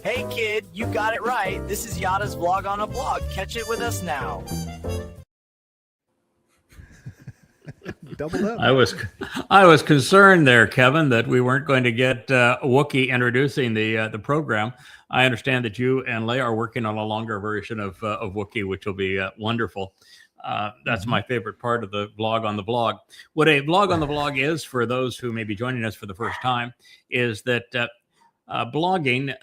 Hey kid, you got it right. This is Yada's vlog on a blog. Catch it with us now. Double up. I was concerned there, Kevin, that we weren't going to get Wookiee introducing the program. I understand that you and Leigh are working on a longer version of Wookiee, which will be wonderful. That's my favorite part of the vlog on the blog. What a vlog on the blog is, for those who may be joining us for the first time, is that blogging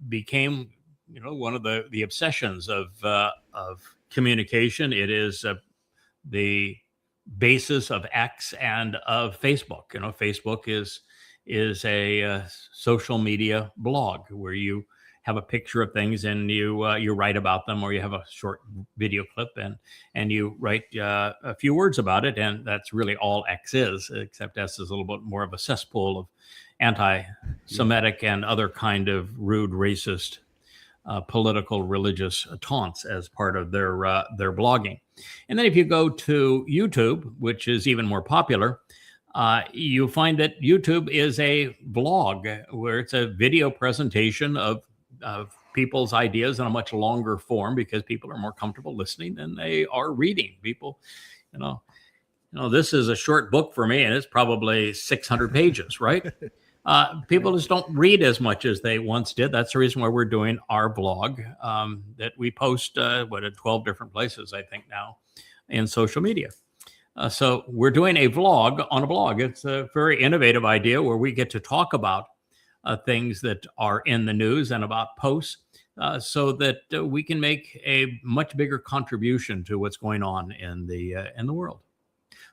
became, one of the obsessions of communication. It is the basis of X and of Facebook. Facebook is a social media blog where you have a picture of things and you write about them, or you have a short video clip and you write a few words about it, and that's really all X is, except S is a little bit more of a cesspool of anti-Semitic and other kind of rude, racist, political, religious taunts as part of their blogging. And then if you go to YouTube, which is even more popular, you find that YouTube is a blog where it's a video presentation of people's ideas in a much longer form, because people are more comfortable listening than they are reading. People, this is a short book for me, and it's probably 600 pages, right? People just don't read as much as they once did. That's the reason why we're doing our blog that we post at 12 different places, I think, now in social media. So we're doing a vlog on a blog. It's a very innovative idea where we get to talk about things that are in the news and about posts, so that we can make a much bigger contribution to what's going on in the world.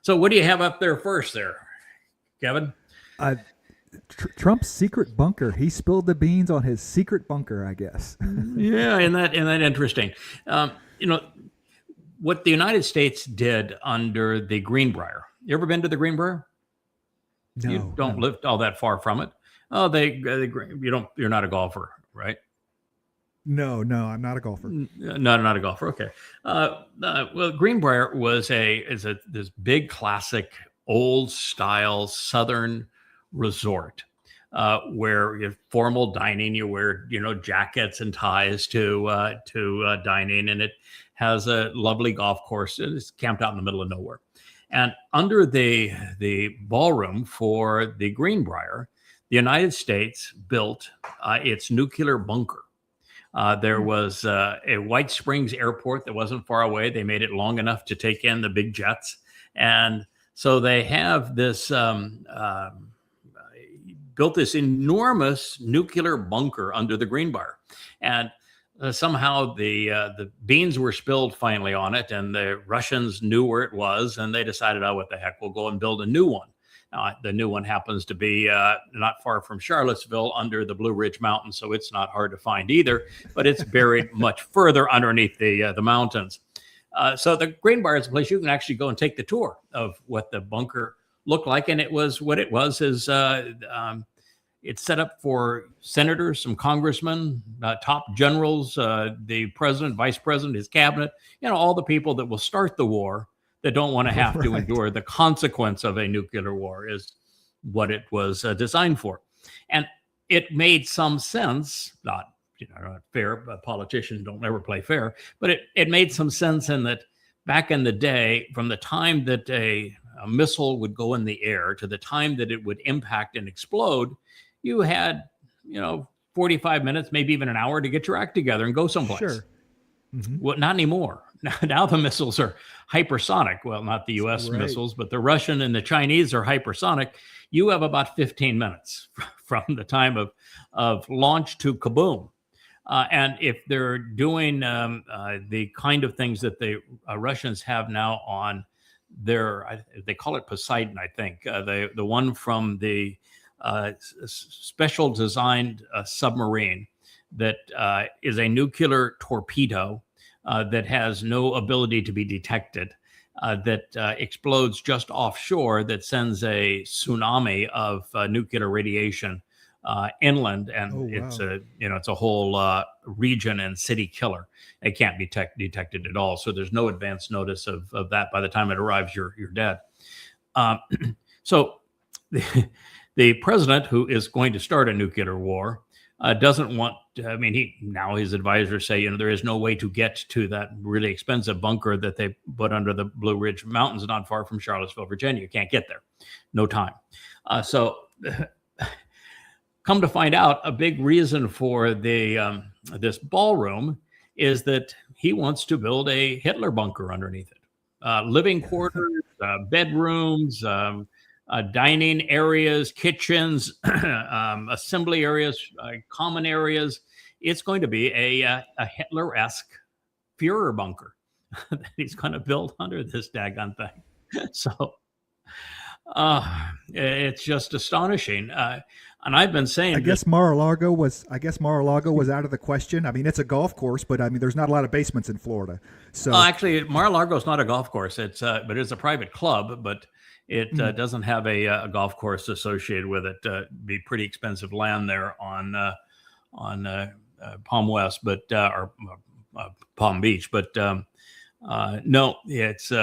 So what do you have up there first there, Kevin? Trump's secret bunker. He spilled the beans on his secret bunker, I guess. Yeah, and that interesting. What the United States did under the Greenbrier. You ever been to the Greenbrier? No. You don't live all that far from it. Oh, you're not a golfer, right? No, I'm not a golfer. Not a golfer. Okay. Well, Greenbrier was this big classic old style Southern resort where you have formal dining. You wear jackets and ties to dining, and it has a lovely golf course. It's camped out in the middle of nowhere. And under the ballroom for the Greenbrier, the United States built its nuclear bunker. There was a White Springs airport that wasn't far away. They made it long enough to take in the big jets, and so they have this built this enormous nuclear bunker under the Greenbrier, and somehow the beans were spilled finally on it, and the Russians knew where it was, and they decided, oh, what the heck, we'll go and build a new one. The new one happens to be not far from Charlottesville under the Blue Ridge Mountains, so it's not hard to find either, but it's buried much further underneath the mountains. So the Greenbrier is a place you can actually go and take the tour of what the bunker looked like, and it's set up for senators, some congressmen, top generals, the president, vice president, his cabinet, all the people that will start the war, that don't want to have to endure the consequence of a nuclear war, is what it was designed for. And it made some sense, not fair, but politicians don't ever play fair, but it made some sense in that back in the day, from the time that a missile would go in the air to the time that it would impact and explode, you had, 45 minutes, maybe even an hour to get your act together and go someplace. Sure. Mm-hmm. Well, not anymore. Now the missiles are hypersonic. Well, not the U.S. missiles, but the Russian and the Chinese are hypersonic. You have about 15 minutes from the time of launch to kaboom. And if they're doing the kind of things that the Russians have now on their, they call it Poseidon, I think, the one from the special designed submarine that is a nuclear torpedo that has no ability to be detected, that explodes just offshore, that sends a tsunami of nuclear radiation inland, and it's a whole region and city killer. It can't be detected at all, so there's no advance notice of that. By the time it arrives, you're dead. So the president, who is going to start a nuclear war, doesn't want I mean, his advisors say, there is no way to get to that really expensive bunker that they put under the Blue Ridge Mountains, not far from Charlottesville, Virginia. You can't get there. No time. So come to find out, a big reason for the this ballroom is that he wants to build a Hitler bunker underneath it. Living quarters, bedrooms, dining areas, kitchens, assembly areas, common areas. It's going to be a Hitler-esque Führer bunker that he's going to build under this daggone thing. So it's just astonishing. And I've been saying, I guess Mar-a-Lago was out of the question. I mean, it's a golf course, but I mean, there's not a lot of basements in Florida. So actually, Mar-a-Lago is not a golf course. It's but it's a private club, but it doesn't have a golf course associated with it. Be pretty expensive land there on Palm West, but or Palm Beach. But no, it's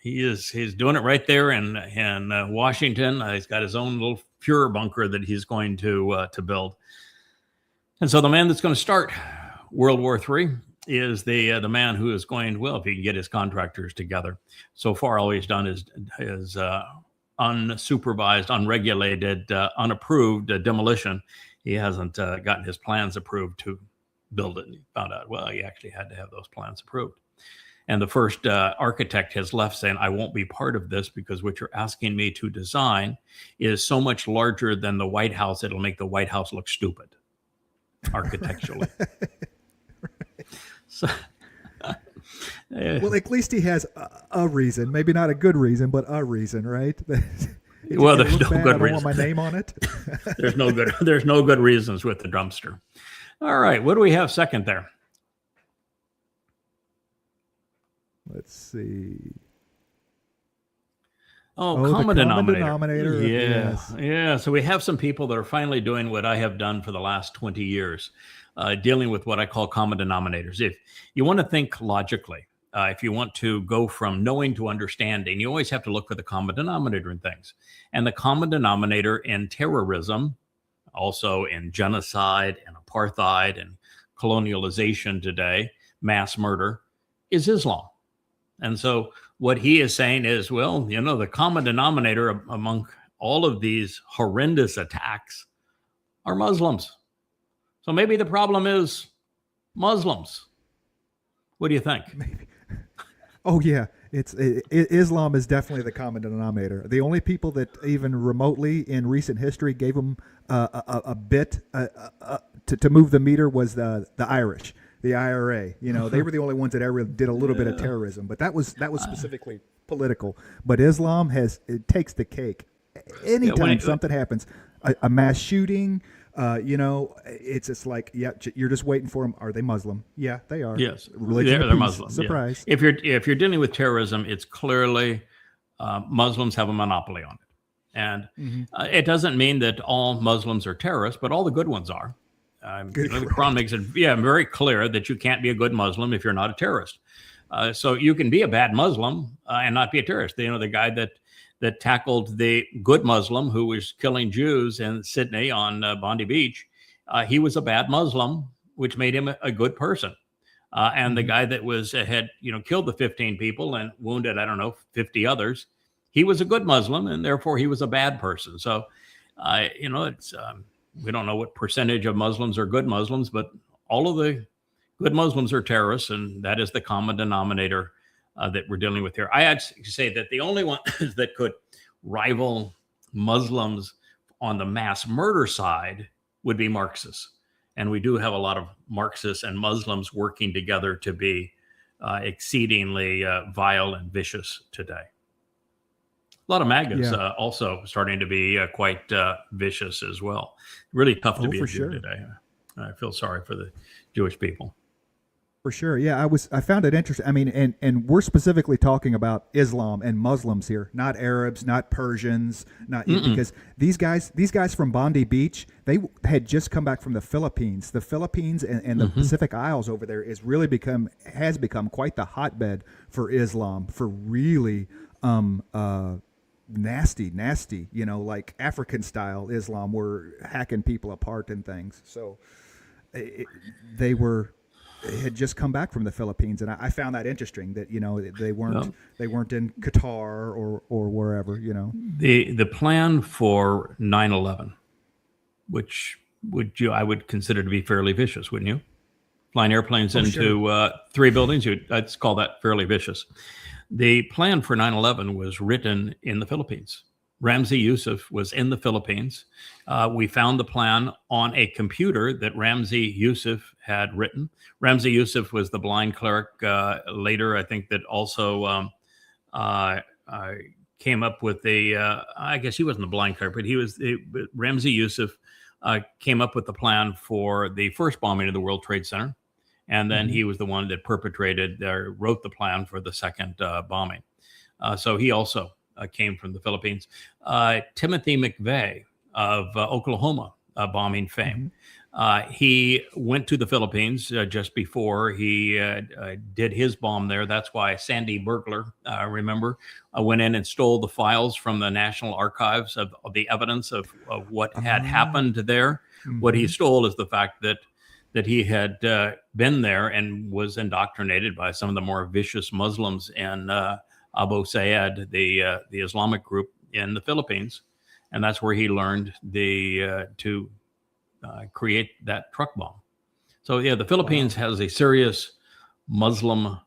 he's doing it right there in Washington. He's got his own little Führer bunker that he's going to build. And so the man that's going to start World War III is the man who is going, well, if he can get his contractors together. So far, all he's done is unsupervised, unregulated, unapproved demolition. He hasn't gotten his plans approved to build it. And he found out, well, he actually had to have those plans approved. And the first architect has left saying, I won't be part of this because what you're asking me to design is so much larger than the White House, it'll make the White House look stupid architecturally. So, well, at least he has a reason, maybe not a good reason, but a reason, right? Well, there's no good reason. I don't want my name on it. There's no good reasons with the dumpster. All right, what do we have second there? Let's see. Common denominator. Yeah. Yes. Yeah. So we have some people that are finally doing what I have done for the last 20 years, dealing with what I call common denominators. If you want to think logically, if you want to go from knowing to understanding, you always have to look for the common denominator in things. And the common denominator in terrorism, also in genocide and apartheid and colonialization today, mass murder, is Islam. And so what he is saying is, well, the common denominator among all of these horrendous attacks are Muslims. So maybe the problem is Muslims. What do you think? Maybe. Oh, yeah. Islam is definitely the common denominator. The only people that even remotely in recent history gave them a bit to move the meter was the Irish. The IRA, they were the only ones that ever did a little bit of terrorism, but that was specifically political. But Islam it takes the cake. Anytime something happens, a mass shooting, it's just like, you're just waiting for them. Are they Muslim? Yeah, they are. Yes, they're Muslim. Surprise. Yeah. If you're dealing with terrorism, it's clearly Muslims have a monopoly on it, and it doesn't mean that all Muslims are terrorists, but all the good ones are. The Quran makes it very clear that you can't be a good Muslim if you're not a terrorist. So you can be a bad Muslim and not be a terrorist. The guy that tackled the good Muslim who was killing Jews in Sydney on Bondi Beach, he was a bad Muslim, which made him a good person. And the guy that had killed the 15 people and wounded 50 others, he was a good Muslim, and therefore he was a bad person. So it's. We don't know what percentage of Muslims are good Muslims, but all of the good Muslims are terrorists, and that is the common denominator that we're dealing with here. I actually say that the only one that could rival Muslims on the mass murder side would be Marxists. And we do have a lot of Marxists and Muslims working together to be exceedingly vile and vicious today. A lot of MAGAs also starting to be quite vicious as well. Really tough to be a Jew today. I feel sorry for the Jewish people. For sure. Yeah, I found it interesting. I mean, and we're specifically talking about Islam and Muslims here, not Arabs, not Persians, because these guys from Bondi Beach, they had just come back from the Philippines. The Philippines and the Pacific Isles over there has become quite the hotbed for Islam, for really nasty, like African style Islam. We're hacking people apart and things. So it, they had just come back from the Philippines, and I found that interesting. That they weren't in Qatar or wherever. The plan for 9/11, which I would consider to be fairly vicious, wouldn't you? Flying airplanes into sure. 3 buildings, I'd call that fairly vicious. The plan for 9/11 was written in the Philippines. Ramzi Youssef was in the Philippines. We found the plan on a computer that Ramzi Youssef had written. Ramzi Youssef was the blind cleric later, I think, that also came up with I guess he wasn't the blind cleric, but Ramzi Youssef came up with the plan for the first bombing of the World Trade Center. And then he was the one that wrote the plan for the second bombing. So he also came from the Philippines. Timothy McVeigh of Oklahoma bombing fame. He went to the Philippines just before he did his bomb there. That's why Sandy Burglar, remember, went in and stole the files from the National Archives of the evidence of what had happened there. What he stole is the fact that he had been there and was indoctrinated by some of the more vicious Muslims in Abu Sayyad, the Islamic group in the Philippines, and that's where he learned to create that truck bomb. So yeah, the Philippines has a serious Muslim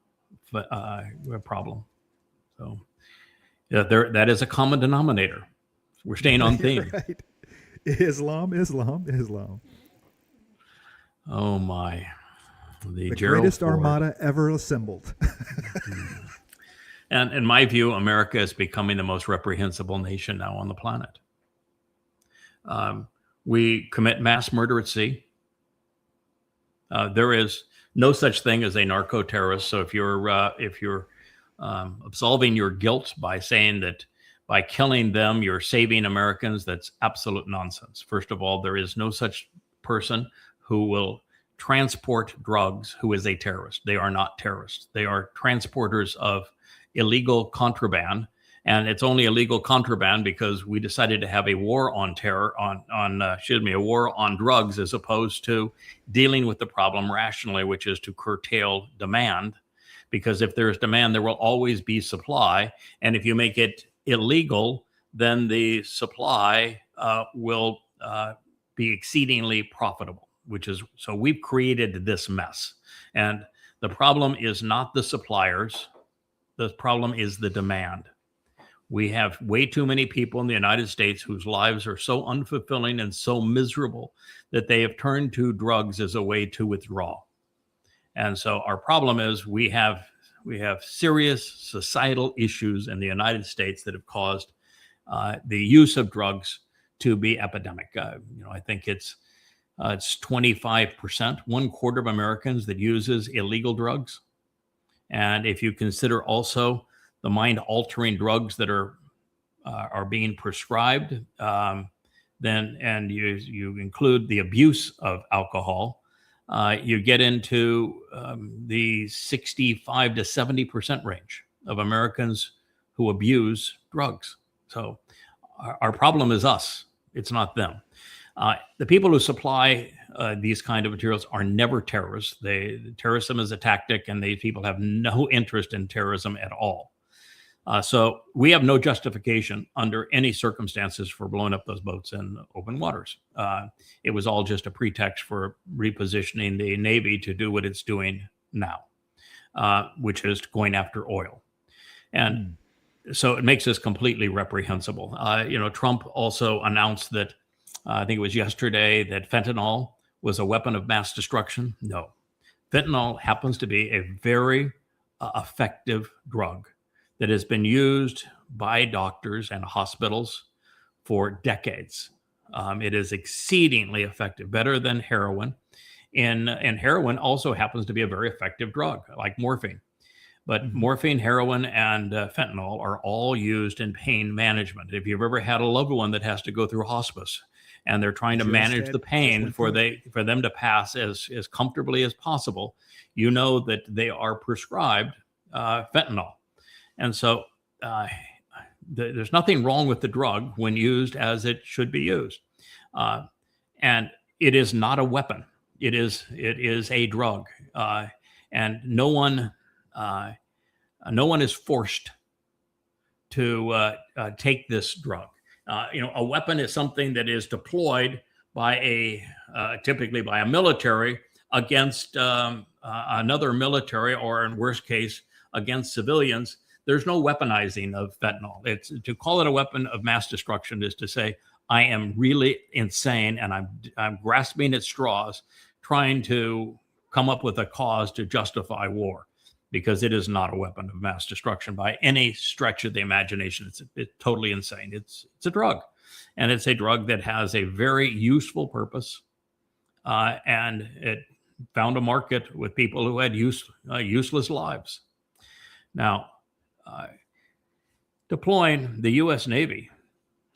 problem. So yeah, that is a common denominator. We're staying on theme. Right. Islam. Oh my! The greatest armada ever assembled. And in my view, America is becoming the most reprehensible nation now on the planet. We commit mass murder at sea. There is no such thing as a narco-terrorist. So if you're absolving your guilt by saying that by killing them you're saving Americans, that's absolute nonsense. First of all, there is no such person who will transport drugs who is a terrorist. They are not terrorists. They are transporters of illegal contraband, and it's only illegal contraband because we decided to have a war on a war on drugs, as opposed to dealing with the problem rationally, which is to curtail demand. Because if there's demand, there will always be supply, and if you make it illegal, then the supply will be exceedingly profitable. So we've created this mess, and the problem is not the suppliers. The problem is the demand. We have way too many people in the United States whose lives are so unfulfilling and so miserable that they have turned to drugs as a way to withdraw. And so our problem is we have serious societal issues in the United States that have caused the use of drugs to be epidemic. I think it's 25%, 1/4 of Americans that uses illegal drugs. And if you consider also the mind-altering drugs that are being prescribed, then and you include the abuse of alcohol, you get into the 65 to 70% range of Americans who abuse drugs. So our problem is us. It's not them. The people who supply these kind of materials are never terrorists. Terrorism is a tactic, and these people have no interest in terrorism at all. So we have no justification under any circumstances for blowing up those boats in open waters. It was all just a pretext for repositioning the Navy to do what it's doing now, which is going after oil. And so it makes us completely reprehensible. Trump also announced that, I think it was yesterday, that fentanyl was a weapon of mass destruction. No. Fentanyl happens to be a very effective drug that has been used by doctors and hospitals for decades. It is exceedingly effective, better than heroin. And heroin also happens to be a very effective drug, like morphine. But morphine, heroin, and fentanyl are all used in pain management. If you've ever had a loved one that has to go through hospice and they're trying to manage the pain for them to pass as comfortably as possible, you know that they are prescribed fentanyl. And so there's nothing wrong with the drug when used as it should be used. And it is not a weapon. It is a drug, and no one is forced to take this drug. A weapon is something that is deployed by typically by a military against another military, or in worst case, against civilians. There's no weaponizing of fentanyl. It's to call it a weapon of mass destruction is to say, I am really insane and I'm grasping at straws, trying to come up with a cause to justify war, because it is not a weapon of mass destruction by any stretch of the imagination. It's totally insane. It's a drug, and it's a drug that has a very useful purpose, and it found a market with people who had useless lives. Now, deploying the U.S. Navy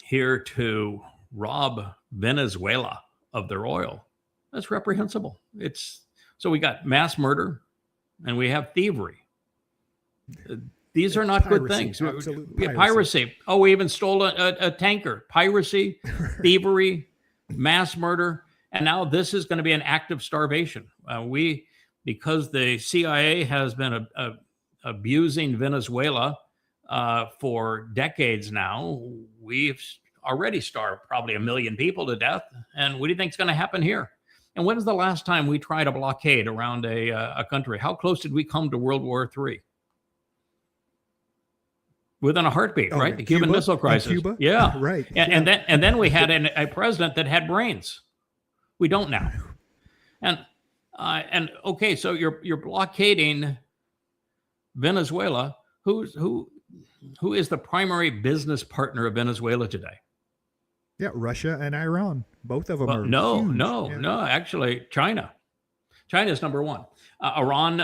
here to rob Venezuela of their oil, that's reprehensible. So we got mass murder and we have thievery. These are not good things. Absolute piracy. Oh, we even stole a tanker. Piracy, thievery, mass murder, and now this is going to be an act of starvation. Because the CIA has been abusing Venezuela for decades now, we've already starved probably 1 million people to death. And what do you think is going to happen here? And when was the last time we tried a blockade around a country? How close did we come to World War III? Within a heartbeat, right? The Cuban Missile Crisis. Cuba? Yeah, right. And then we had a president that had brains. We don't now. And okay, so you're blockading Venezuela. Who is the primary business partner of Venezuela today? Yeah, Russia and Iran. Both of them are huge. No. Actually, China. China is number one. Iran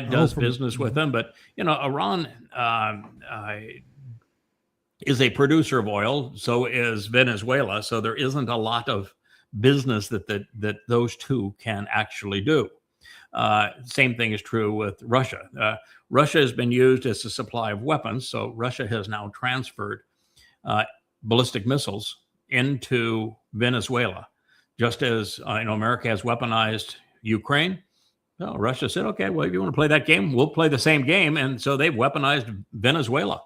does business with them, but Iran is a producer of oil. So is Venezuela. So there isn't a lot of business that those two can actually do. Same thing is true with Russia. Russia has been used as a supply of weapons. So Russia has now transferred ballistic missiles into Venezuela, just as America has weaponized Ukraine. Well, Russia said, okay, well, if you want to play that game, we'll play the same game. And so they've weaponized Venezuela.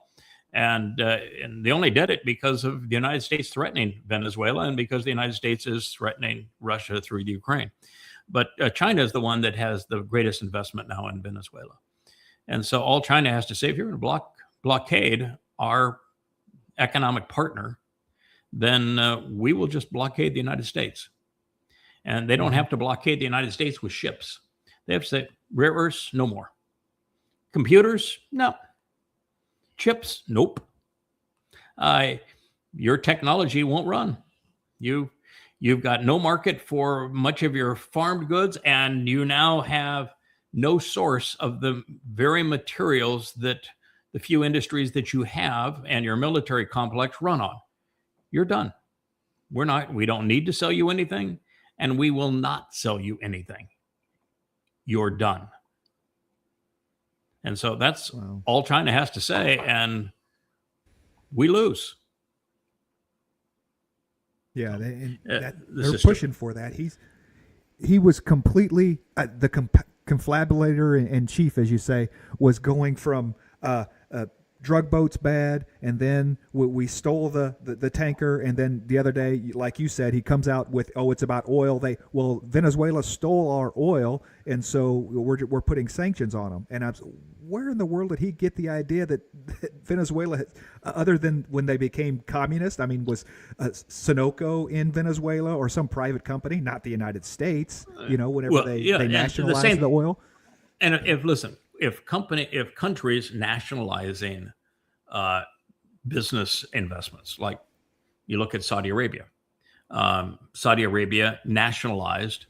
And they only did it because of the United States threatening Venezuela and because the United States is threatening Russia through Ukraine. But China is the one that has the greatest investment now in Venezuela. And so all China has to say, if you're going to blockade our economic partner, then we will just blockade the United States. And they don't have to blockade the United States with ships. They have to say, rare earths, no more. Computers, no. Chips, nope. Your technology won't run. You've got no market for much of your farmed goods, and you now have no source of the very materials that the few industries that you have and your military complex run on. You're done. We don't need to sell you anything, and we will not sell you anything. You're done. And so that's all China has to say, and we lose. Yeah, they're pushing for that. He was completely the confabulator in chief, as you say, was going from drug boats bad, and then we stole the tanker, and then the other day, like you said, he comes out with, it's about oil. Venezuela stole our oil, and so we're putting sanctions on them. And where in the world did he get the idea that Venezuela, other than when they became communist? I mean, was Sunoco in Venezuela or some private company, not the United States? Whenever they nationalized the oil. And if countries nationalizing business investments, like you look at Saudi Arabia nationalized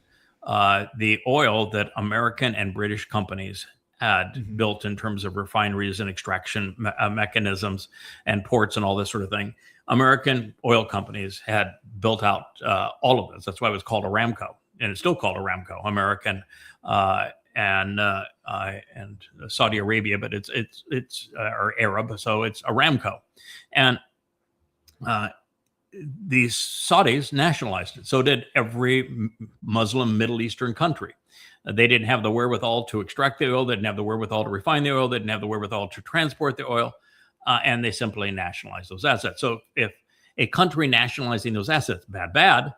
the oil that American and British companies had built in terms of refineries and extraction mechanisms and ports and all this sort of thing. American oil companies had built out all of this. That's why it was called Aramco, and it's still called Aramco, American and Saudi Arabia, but it's or Arab, so it's Aramco. And these Saudis nationalized it. So did every Muslim Middle Eastern country. They didn't have the wherewithal to extract the oil. They didn't have the wherewithal to refine the oil. They didn't have the wherewithal to transport the oil. And they simply nationalized those assets. So if a country nationalizing those assets, bad,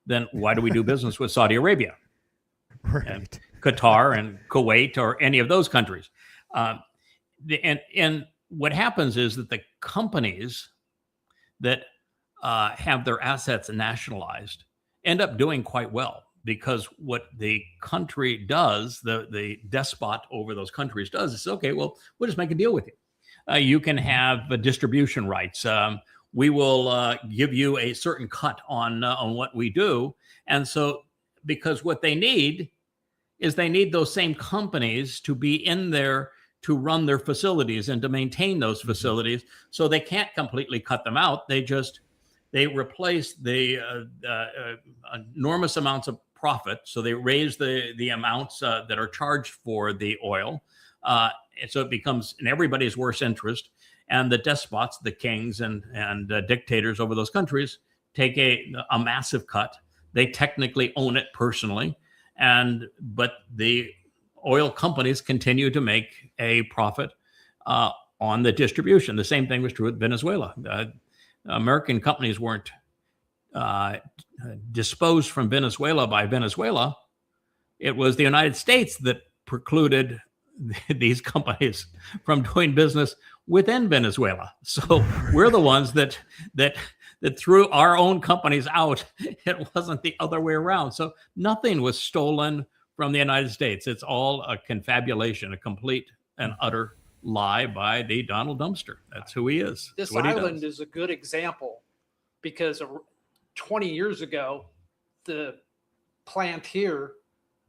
then why do we do business with Saudi Arabia? Right. And Qatar and Kuwait or any of those countries? And what happens is that the companies that have their assets nationalized end up doing quite well, because what the country does, the despot over those countries does, is, okay, well, we'll just make a deal with you. You can have distribution rights. We will give you a certain cut on what we do. And so, because what they need is they need those same companies to be in there to run their facilities and to maintain those facilities. So they can't completely cut them out. They replace the enormous amounts of profit. So they raise the amounts that are charged for the oil. And so it becomes in everybody's worst interest. And the despots, the kings and dictators over those countries take a massive cut. They technically own it personally. But the oil companies continue to make a profit on the distribution. The same thing was true with Venezuela. American companies weren't disposed from Venezuela by Venezuela. It was the United States that precluded these companies from doing business within Venezuela. So we're the ones that threw our own companies out. It wasn't the other way around. So nothing was stolen from the United States. It's all a confabulation, a complete and utter lie by the Donald Dumpster. That's who he is. This island is a good example, because 20 years ago, the plant here,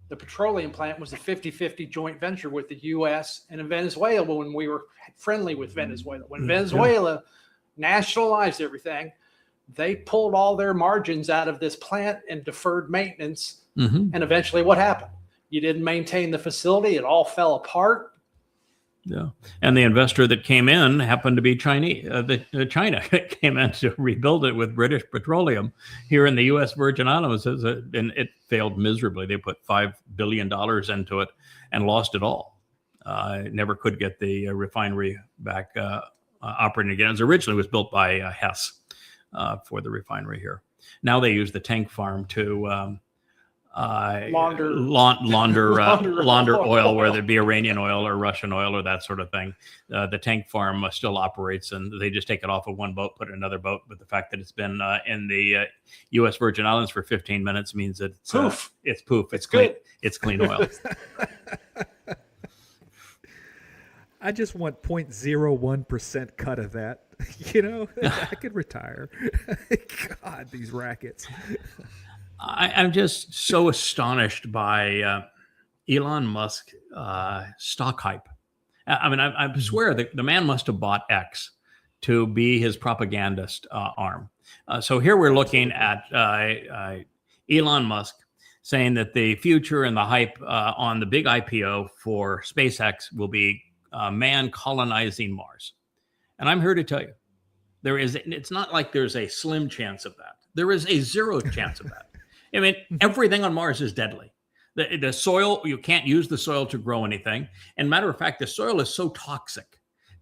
the petroleum plant, was a 50-50 joint venture with the U.S. and in Venezuela when we were friendly with Venezuela. When Venezuela nationalized everything, they pulled all their margins out of this plant and deferred maintenance. And eventually what happened? You didn't maintain the facility. It all fell apart. Yeah. And the investor that came in happened to be Chinese. China came in to rebuild it with British Petroleum here in the U.S. Virgin Islands, and it failed miserably. They put $5 billion into it and lost it all. Never could get the refinery back operating again. It originally was built by Hess for the refinery here. Now they use the tank farm to launder oil, whether it be Iranian oil or Russian oil or that sort of thing. The tank farm still operates, and they just take it off of one boat, put it in another boat. But the fact that it's been in the U.S. Virgin Islands for 15 minutes means that it's poof. It's clean. It's clean oil. I just want 0.01% cut of that. I could retire. God, these rackets. I'm just so astonished by Elon Musk stock hype. I mean, I swear that the man must have bought X to be his propagandist arm. So here we're looking at Elon Musk saying that the future and the hype on the big IPO for SpaceX will be man colonizing Mars. And I'm here to tell you, it's not like there's a slim chance of that. There is a zero chance of that. I mean, everything on Mars is deadly. The soil, you can't use the soil to grow anything. And matter of fact, the soil is so toxic.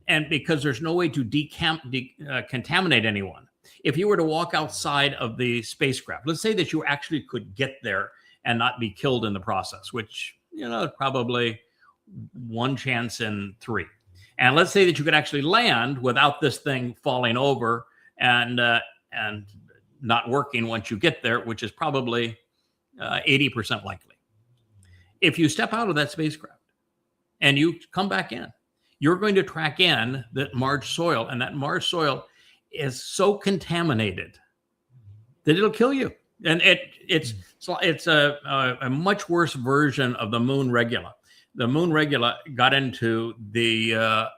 And because there's no way to contaminate anyone. If you were to walk outside of the spacecraft, let's say that you actually could get there and not be killed in the process, which, probably one chance in 3. And let's say that you could actually land without this thing falling over and not working once you get there, which is probably 80% likely. If you step out of that spacecraft and you come back in, you're going to track in that Mars soil, and that Mars soil is so contaminated that it'll kill you. And it's a much worse version of the moon regula. The moon regula got into the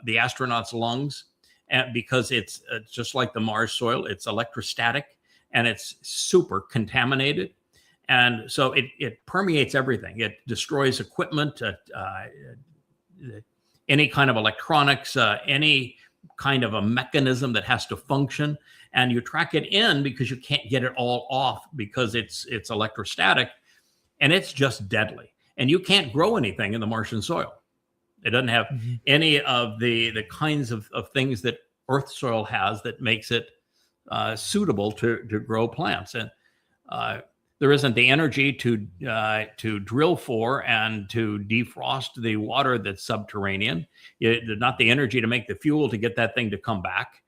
astronauts' lungs, and because it's just like the Mars soil, it's electrostatic. And it's super contaminated. And so it permeates everything. It destroys equipment, any kind of electronics, any kind of a mechanism that has to function. and you track it in because you can't get it all off because it's electrostatic, and it's just deadly. And you can't grow anything in the Martian soil. It doesn't have any of the kinds of things that Earth soil has that makes it suitable to grow plants. And there isn't the energy to drill for and to defrost the water that's subterranean. There's not the energy to make the fuel to get that thing to come back.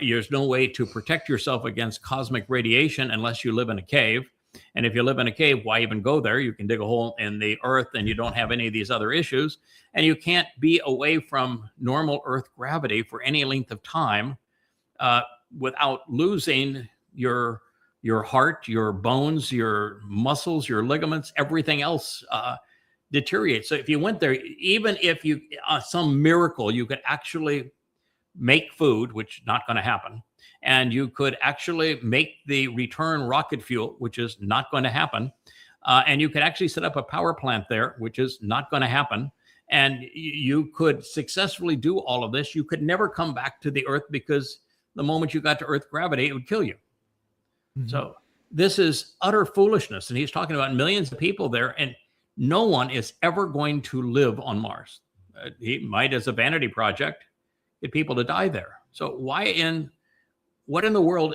There's no way to protect yourself against cosmic radiation unless you live in a cave. And if you live in a cave, why even go there? You can dig a hole in the earth and you don't have any of these other issues. And you can't be away from normal Earth gravity for any length of time without losing your heart, your bones, your muscles, your ligaments, everything else deteriorates. So if you went there, even if you, some miracle, you could actually make food, which is not going to happen. And you could actually make the return rocket fuel, which is not going to happen. And you could actually set up a power plant there, which is not going to happen. And you could successfully do all of this. You could never come back to the Earth because the moment you got to Earth gravity, it would kill you. So this is utter foolishness. And he's talking about millions of people there, and no one is ever going to live on Mars. He might, as a vanity project, get people to die there. So what in the world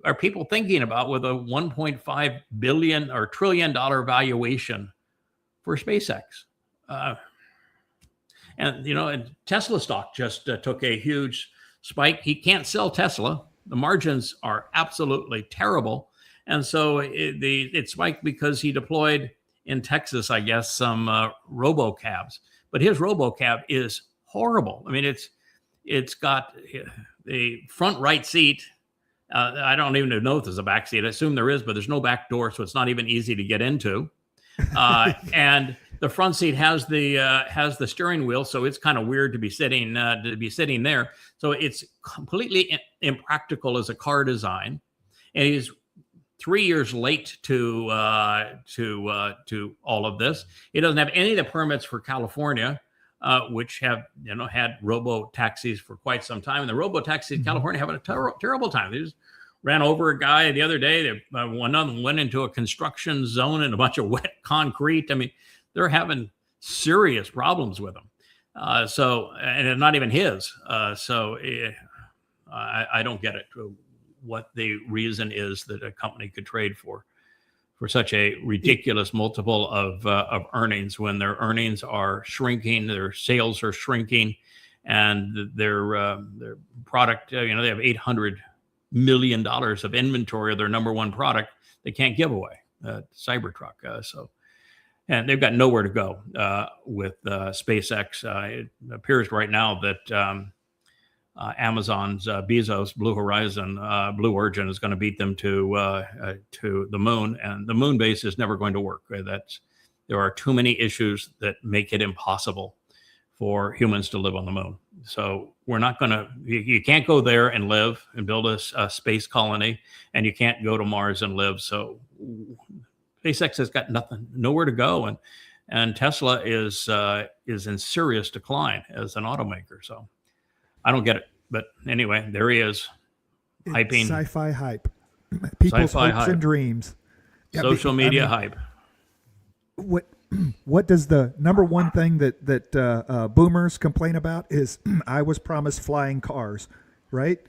are people thinking about with a $1.5 billion or trillion dollar valuation for SpaceX? And Tesla stock just took a huge spike. He can't sell Tesla. The margins are absolutely terrible. And so it spiked because he deployed in Texas, I guess, some Robo-Cabs. But his Robo-Cab is horrible. I mean, it's got the front right seat. I don't even know if there's a back seat. I assume there is, but there's no back door, so it's not even easy to get into. And the front seat has the steering wheel, so it's kind of weird to be sitting there. So it's completely impractical as a car design. And he's 3 years late to all of this. He doesn't have any of the permits for California, which have had robo taxis for quite some time. And the robo taxis in California having a terrible time. They just ran over a guy the other day. One of them went into a construction zone and a bunch of wet concrete. I mean, they're having serious problems with them. And it's not even his. I don't get it. What the reason is that a company could trade for such a ridiculous multiple of earnings when their earnings are shrinking, their sales are shrinking, and their product, they have $800 million of inventory of their number one product they can't give away, Cybertruck. And they've got nowhere to go with SpaceX. It appears right now that Amazon's Bezos, Blue Blue Origin is going to beat them to the moon, and the moon base is never going to work. There are too many issues that make it impossible for humans to live on the moon. So we're not going to. You can't go there and live and build a space colony, and you can't go to Mars and live. So SpaceX has got nowhere to go, and Tesla is in serious decline as an automaker. So I don't get it. But anyway, there he is, hyping. Sci-fi hype. People's Sci-fi hopes hype. and dreams. Social media hype. What does the number one thing that boomers complain about is I was promised flying cars, right?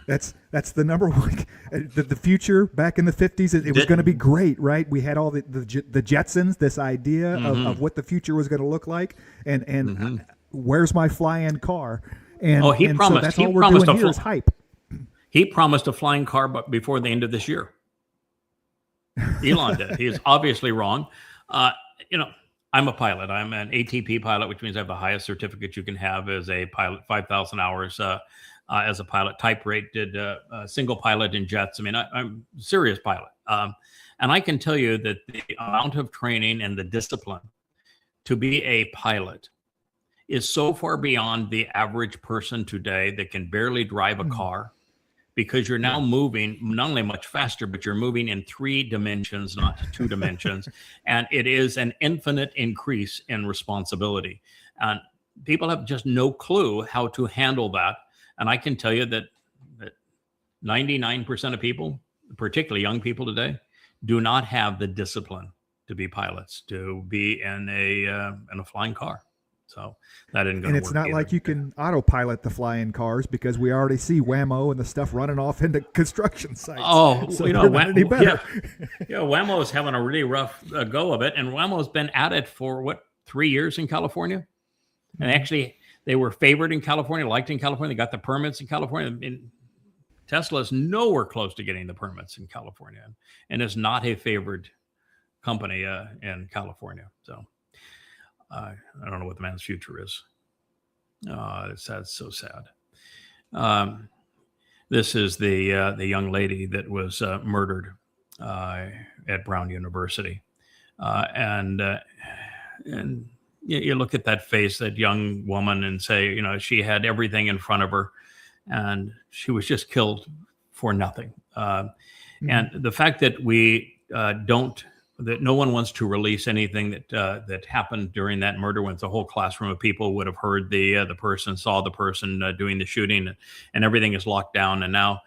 That's the number one. The future back in the 50s, it was going to be great, right? We had all the Jetsons, this idea of what the future was going to look like, and where's my flying car? And he promised. So that's he all we're promised doing here is hype. He promised a flying car, but before the end of this year. Elon did. He is obviously wrong. I'm a pilot. I'm an ATP pilot, which means I have the highest certificate you can have as a pilot, 5,000 hours as a pilot. Type rated single pilot in jets. I mean, I'm a serious pilot. And I can tell you that the amount of training and the discipline to be a pilot is so far beyond the average person today that can barely drive a car, because you're now moving not only much faster, but you're moving in 3 dimensions, not 2 dimensions. And it is an infinite increase in responsibility. And people have just no clue how to handle that. And I can tell you that 99% of people, particularly young people today, do not have the discipline to be pilots, to be in a flying car. So that isn't going to work. And it's not either. like you can autopilot the flying cars, because we already see Whammo and the stuff running off into construction sites. Oh, so you know, not any better. yeah, Whammo's having a really rough go of it, and Whammo's been at it for 3 years in California, and actually they were favored in California, liked in California. They got the permits in California. And Tesla's nowhere close to getting the permits in California, and is not a favored company in California. So I don't know what the man's future is. That's so sad. This is the young lady that was murdered at Brown University, and you look at that face, that young woman, and say, you know, she had everything in front of her, and she was just killed for nothing. And the fact that that no one wants to release anything that happened during that murder, when it's a whole classroom of people would have heard the person, saw the person doing the shooting, and everything is locked down. And now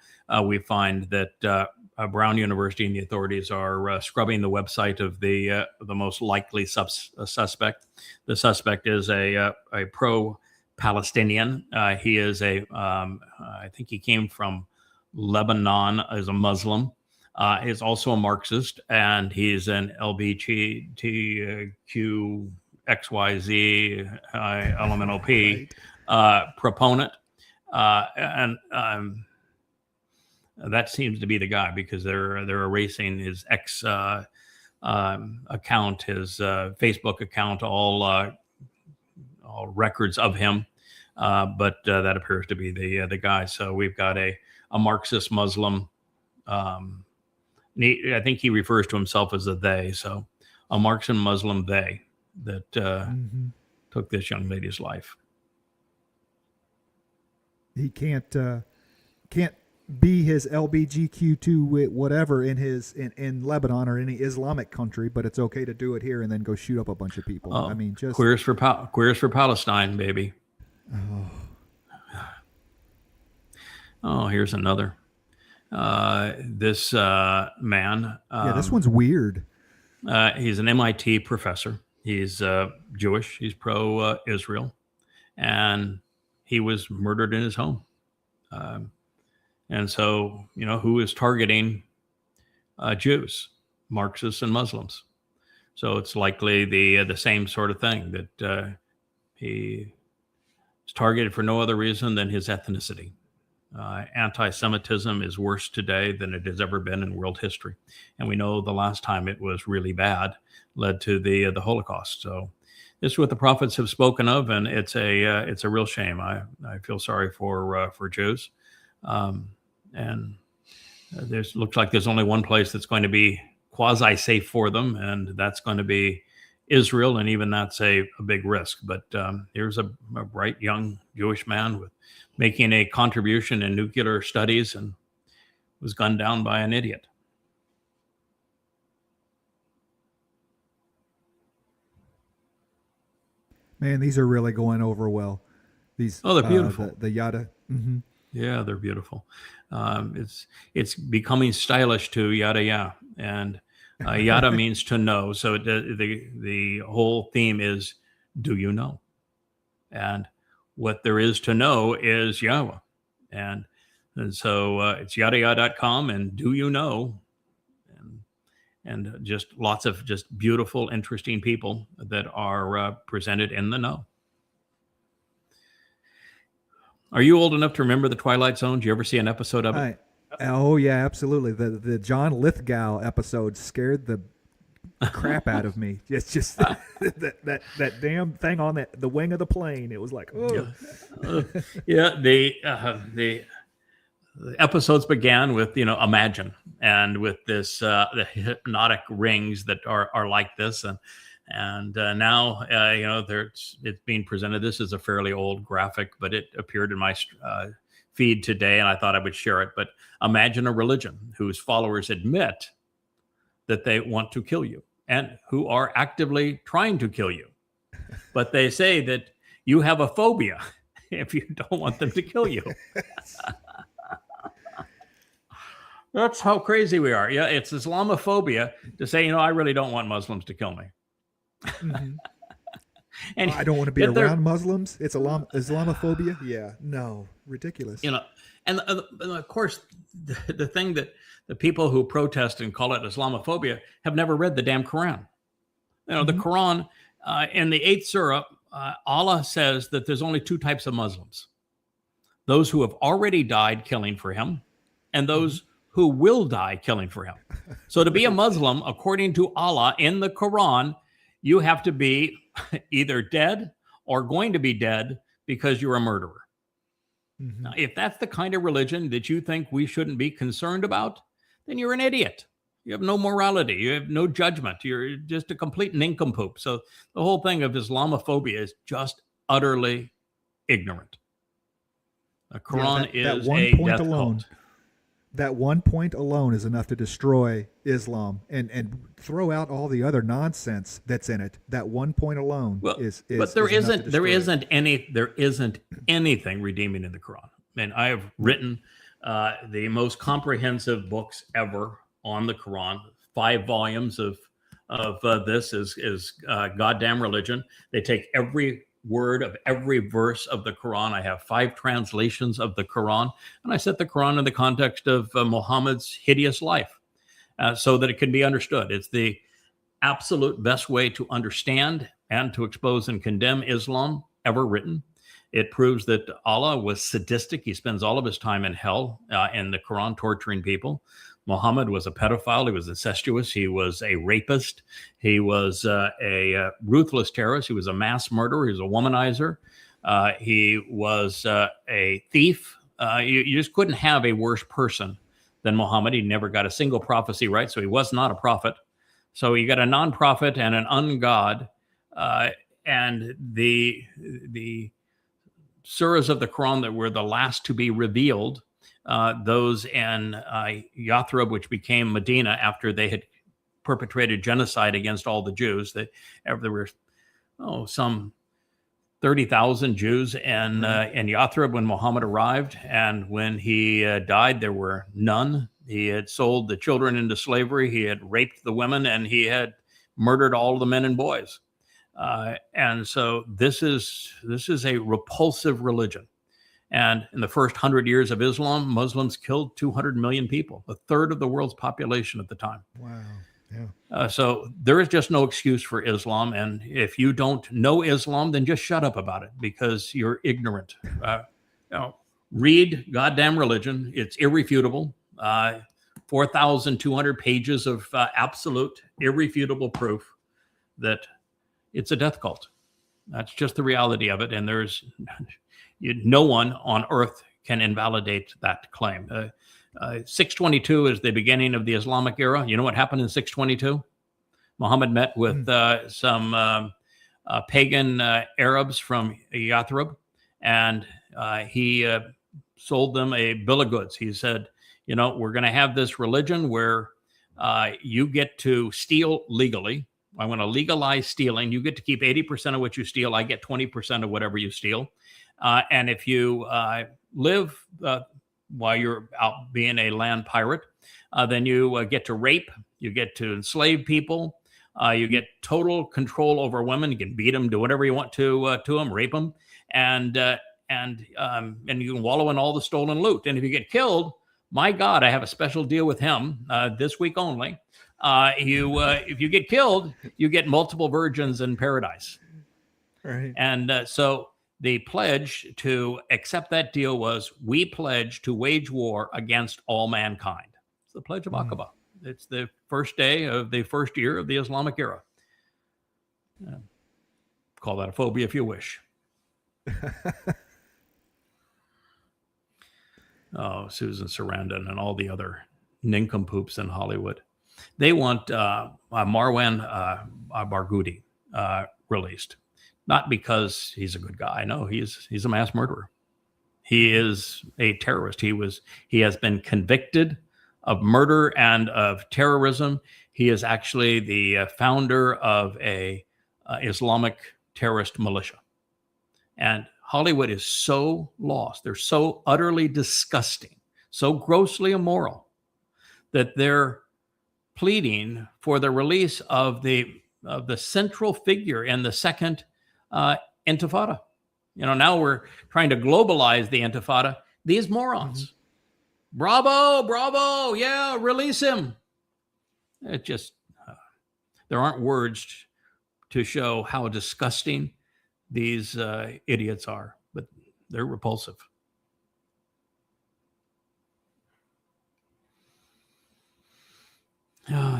we find that Brown University and the authorities are scrubbing the website of the most likely suspect. The suspect is a pro-Palestinian. He is I think he came from Lebanon, as a Muslim. Is also a Marxist, and he's an LGBTQXYZ elemental P proponent, and that seems to be the guy, because they're erasing his X account, his Facebook account, all records of him, but that appears to be the guy. So we've got a Marxist Muslim. I think he refers to himself as a they. So a Marxist Muslim they that took this young lady's life. He can't be his LBGQ2 whatever in Lebanon or any Islamic country, but it's okay to do it here and then go shoot up a bunch of people. I mean, just queers for Palestine, baby. Oh, here's another. This man. This one's weird. He's an MIT professor. He's Jewish. He's pro-Israel, and he was murdered in his home. And so, you know, who is targeting Jews, Marxists, and Muslims? So it's likely the same sort of thing, that he is targeted for no other reason than his ethnicity. Anti-Semitism is worse today than it has ever been in world history, and we know the last time it was really bad led to the Holocaust. So this is what the prophets have spoken of, and it's a real shame. I feel sorry for Jews, and looks like there's only one place that's going to be quasi safe for them, and that's going to be Israel, and even that's a big risk. But here's a bright young Jewish man making a contribution in nuclear studies, and was gunned down by an idiot. Man, these are really going over well. These they're beautiful. The yada. Mm-hmm. Yeah, they're beautiful. It's becoming stylish to yada yeah, and yada means to know. So the whole theme is, do you know? And what there is to know is Yahweh. And so it's yadayah.com, and do you know? And just lots of just beautiful, interesting people that are presented in the know. Are you old enough to remember the Twilight Zone? Did you ever see an episode of it? Oh yeah, absolutely. The John Lithgow episode scared the crap out of me. It's just that damn thing on the wing of the plane. It was like, oh. Yeah. The episodes began with, imagine, and with this the hypnotic rings that are like this, and now it's being presented. This is a fairly old graphic, but it appeared in my feed today, and I thought I would share it. But imagine a religion whose followers admit that they want to kill you and who are actively trying to kill you, but they say that you have a phobia if you don't want them to kill you. That's how crazy we are. Yeah, it's Islamophobia to say, I really don't want Muslims to kill me. Mm-hmm. And I don't want to be yet they're- around Muslims. It's Islamophobia. Yeah, no, ridiculous. And of course, the thing that the people who protest and call it Islamophobia have never read the damn Quran. The Quran, in the 8th surah, Allah says that there's only two types of Muslims: those who have already died killing for him, and those who will die killing for him. So to be a Muslim, according to Allah in the Quran, you have to be either dead or going to be dead because you're a murderer. Mm-hmm. Now, if that's the kind of religion that you think we shouldn't be concerned about, then you're an idiot. You have no morality. You have no judgment. You're just a complete nincompoop. So the whole thing of Islamophobia is just utterly ignorant. The Quran that is one a point death alone. cult. That one point alone is enough to destroy Islam and throw out all the other nonsense that's in it. That one point alone is but there is enough to destroy it. there isn't anything redeeming in the Quran. I mean, I have written the most comprehensive books ever on the Quran. 5 volumes of this is goddamn religion. They take every word of every verse of the Quran. I have 5 translations of the Quran, and I set the Quran in the context of Muhammad's hideous life so that it can be understood. It's the absolute best way to understand and to expose and condemn Islam ever written. It proves that Allah was sadistic. He spends all of his time in hell in the Quran torturing people. Muhammad was a pedophile. He was incestuous. He was a rapist. He was a ruthless terrorist. He was a mass murderer. He was a womanizer. He was a thief. You just couldn't have a worse person than Muhammad. He never got a single prophecy right, so he was not a prophet. So you got a non-prophet and an ungod. And the surahs of the Quran that were the last to be revealed, those in Yathrib, which became Medina after they had perpetrated genocide against all the Jews. There were some 30,000 Jews in Yathrib when Muhammad arrived, and when he died, there were none. He had sold the children into slavery. He had raped the women, and he had murdered all the men and boys. And so this is a repulsive religion. And in the first 100 years of Islam, Muslims killed 200 million people, a third of the world's population at the time. Wow. Yeah. So there is just no excuse for Islam. And if you don't know Islam, then just shut up about it because you're ignorant. Read goddamn religion. It's irrefutable. 4,200 pages of absolute, irrefutable proof that it's a death cult. That's just the reality of it. And there's no one on earth can invalidate that claim. 622 is the beginning of the Islamic era. You know what happened in 622? Muhammad met with some pagan Arabs from Yathrib, and he sold them a bill of goods. He said, we're going to have this religion where you get to steal legally. I want to legalize stealing. You get to keep 80% of what you steal. I get 20% of whatever you steal. And if you live while you're out being a land pirate, then you get to rape. You get to enslave people. You get total control over women. You can beat them, do whatever you want to them, rape them, and you can wallow in all the stolen loot. And if you get killed, my God, I have a special deal with him this week only. If you get killed, you get multiple virgins in paradise. Right. And so the pledge to accept that deal was, we pledge to wage war against all mankind. It's the Pledge of Aqaba. It's the first day of the first year of the Islamic era. Call that a phobia if you wish. Susan Sarandon and all the other nincompoops in Hollywood. They want Marwan Barghouti released. Not because he's a good guy. No, he's a mass murderer. He is a terrorist. He has been convicted of murder and of terrorism. He is actually the founder of a Islamic terrorist militia. And Hollywood is so lost. They're so utterly disgusting, so grossly immoral, that they're pleading for the release of the central figure in the second intifada. Now we're trying to globalize the intifada. These morons. Bravo, yeah, release him. It just, there aren't words to show how disgusting these idiots are, but they're repulsive.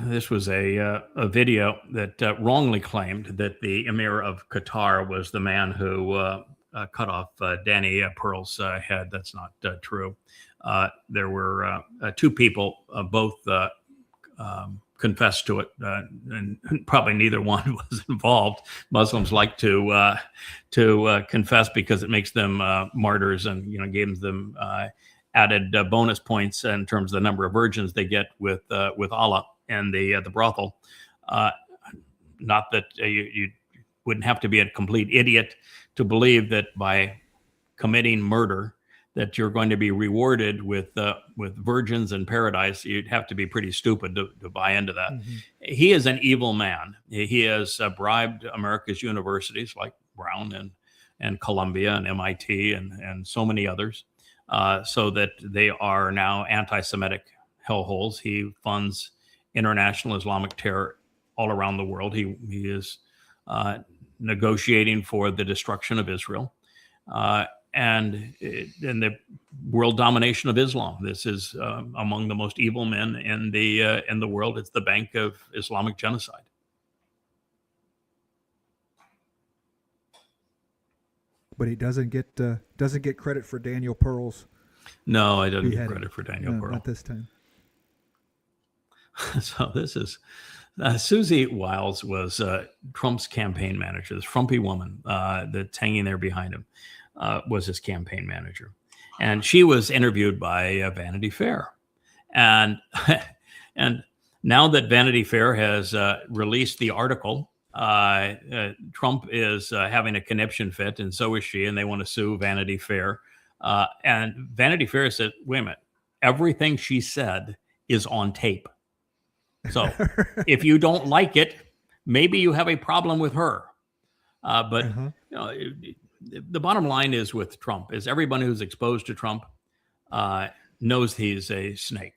This was a video that wrongly claimed that the Emir of Qatar was the man who cut off Danny Pearl's head. That's not true. There were two people, both confessed to it, and probably neither one was involved. Muslims like to confess because it makes them martyrs, and gives them added bonus points in terms of the number of virgins they get with Allah and the brothel. Not that you wouldn't have to be a complete idiot to believe that by committing murder that you're going to be rewarded with virgins in paradise. You'd have to be pretty stupid to buy into that. He is an evil man. He has bribed America's universities like Brown and Columbia and MIT and so many others, so that they are now anti-Semitic hellholes. He funds international Islamic terror all around the world. He is negotiating for the destruction of Israel. And the world domination of Islam. This is among the most evil men in the world. It's the bank of Islamic genocide. But he doesn't get credit for Daniel Pearl's. No, I didn't get credit for Daniel Pearl. Not this time. So this is Susie Wiles was Trump's campaign manager. This frumpy woman that's hanging there behind him. Was his campaign manager, and she was interviewed by Vanity Fair, and now that Vanity Fair has released the article, Trump is having a conniption fit, and so is she, and they want to sue Vanity Fair, and Vanity Fair said, "Wait a minute, everything she said is on tape, so if you don't like it, maybe you have a problem with her, but the bottom line is with Trump is everyone who's exposed to Trump knows he's a snake.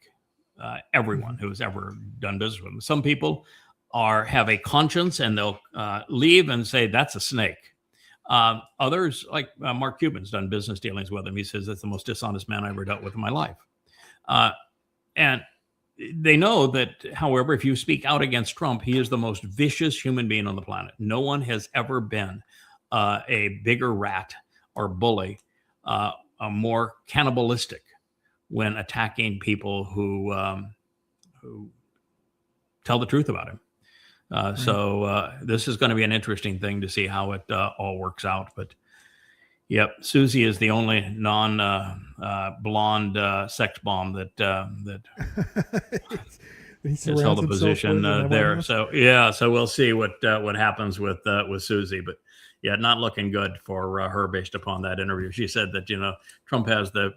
Everyone who's ever done business with him. Some people have a conscience and they'll leave and say that's a snake. Others, like Mark Cuban's done business dealings with him. He says that's the most dishonest man I ever dealt with in my life. And they know that, however, if you speak out against Trump, he is the most vicious human being on the planet. No one has ever been a bigger rat or bully, a more cannibalistic when attacking people who tell the truth about him. So this is going to be an interesting thing to see how it all works out. But yep, Susie is the only non-blonde sex bomb that has held a position there. So yeah, so we'll see what happens with Susie, but. Yeah, not looking good for her based upon that interview. She said that Trump has the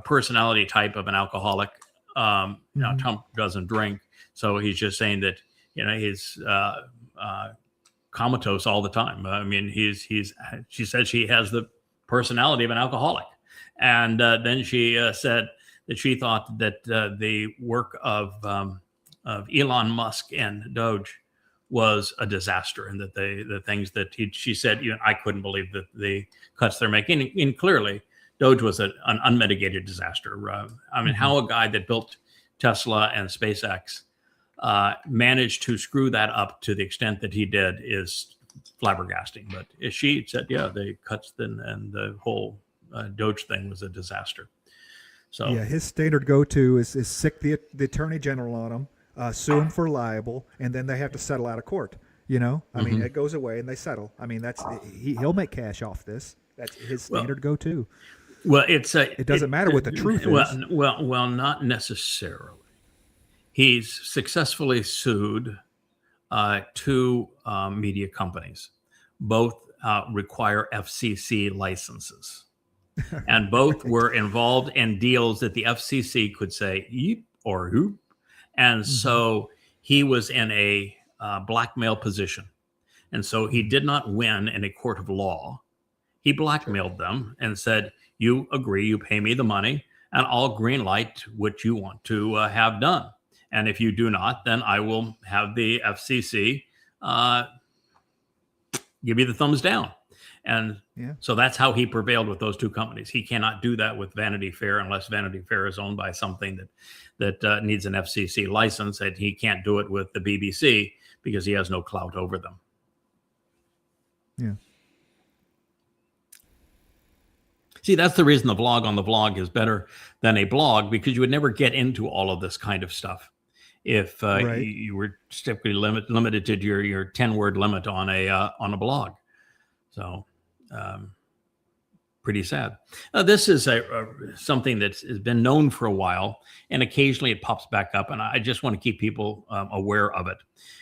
personality type of an alcoholic. Trump doesn't drink, so he's just saying that he's comatose all the time. I mean, she said she has the personality of an alcoholic, and then she said that she thought that the work of Elon Musk and Doge was a disaster, and that the things that she said, I couldn't believe that the cuts they're making. And clearly, Doge was an unmitigated disaster. I mean, how a guy that built Tesla and SpaceX managed to screw that up to the extent that he did is flabbergasting. But she said, yeah, the cuts and the whole Doge thing was a disaster. So yeah, his standard go-to is sick the attorney general on him. Sue him for libel, and then they have to settle out of court. I mean, it goes away and they settle. I mean, he'll make cash off this. That's his standard go-to. Well, it doesn't matter what the truth is. Well, not necessarily. He's successfully sued two media companies. Both require FCC licenses. And both were involved in deals that the FCC could say yeep or hoop. And so he was in a blackmail position. And so he did not win in a court of law. He blackmailed them and said, you agree, you pay me the money, and I'll greenlight what you want to have done. And if you do not, then I will have the FCC give you the thumbs down. And so that's how he prevailed with those two companies. He cannot do that with Vanity Fair unless Vanity Fair is owned by something that needs an FCC license. And he can't do it with the BBC because he has no clout over them. Yeah. See, that's the reason the vlog on the vlog is better than a blog, because you would never get into all of this kind of stuff if you were strictly limited to your 10-word limit on a blog. So pretty sad. This is something that has been known for a while, and occasionally it pops back up, and I just want to keep people aware of it.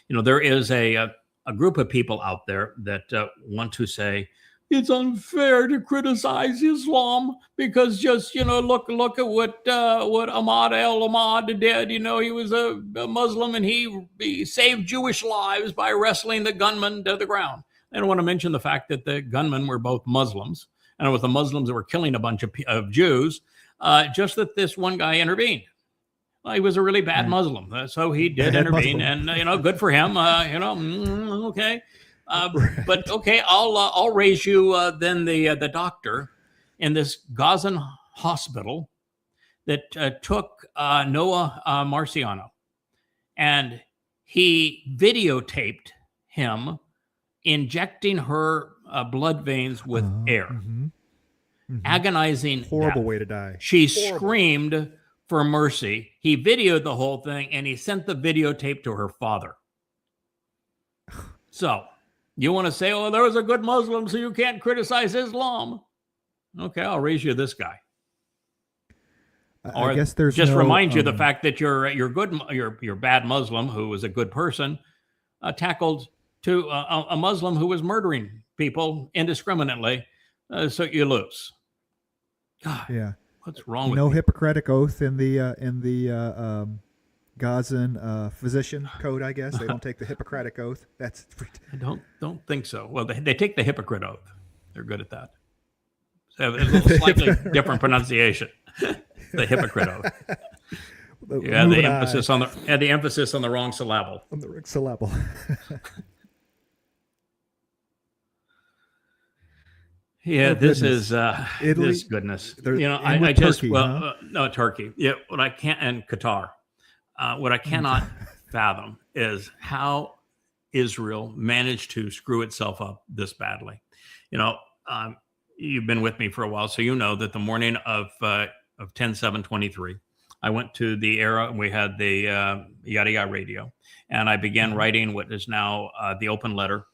You know, there is a group of people out there that want to say it's unfair to criticize Islam because just, you know, look at what Armada al-Ahmad did. You know, he was a Muslim and he saved Jewish lives by wrestling the gunman to the ground. I don't want to mention the fact that the gunmen were both Muslims, and it was the Muslims that were killing a bunch of Jews, just that this one guy intervened. Well, he was a really bad Muslim, so he did intervene, and you know, good for him. Okay, but okay, I'll raise you then the doctor in this Gazan hospital that took Noah Marciano, and he videotaped him injecting her blood veins with air, agonizing, horrible death. Way to die. She screamed for mercy. He videoed the whole thing and he sent the videotape to her father. So you want to say, oh, there was a good Muslim, so you can't criticize Islam. Okay, I'll raise you this guy. I guess there's just no, remind you the fact that your bad Muslim who was a good person tackled to a Muslim who was murdering people indiscriminately, so you lose. God, yeah, what's wrong with no me? Hippocratic oath in the Gazan physician code? I guess they don't take the Hippocratic oath. That's I don't think so. Well, they take the hypocrite oath. They're good at that. So it's a little slightly different pronunciation. The hypocrite oath. You had the emphasis on the wrong syllable. On the syllable. Yeah, this goodness. is Italy? this goodness. There- You know, and I with just Turkey, no Turkey. Yeah, what I can't and Qatar. What I cannot fathom is how Israel managed to screw itself up this badly. You know, you've been with me for a while, so you know that the morning of 10/7/23, I went to the Era and we had the Yada Yada radio, and I began writing what is now the open letter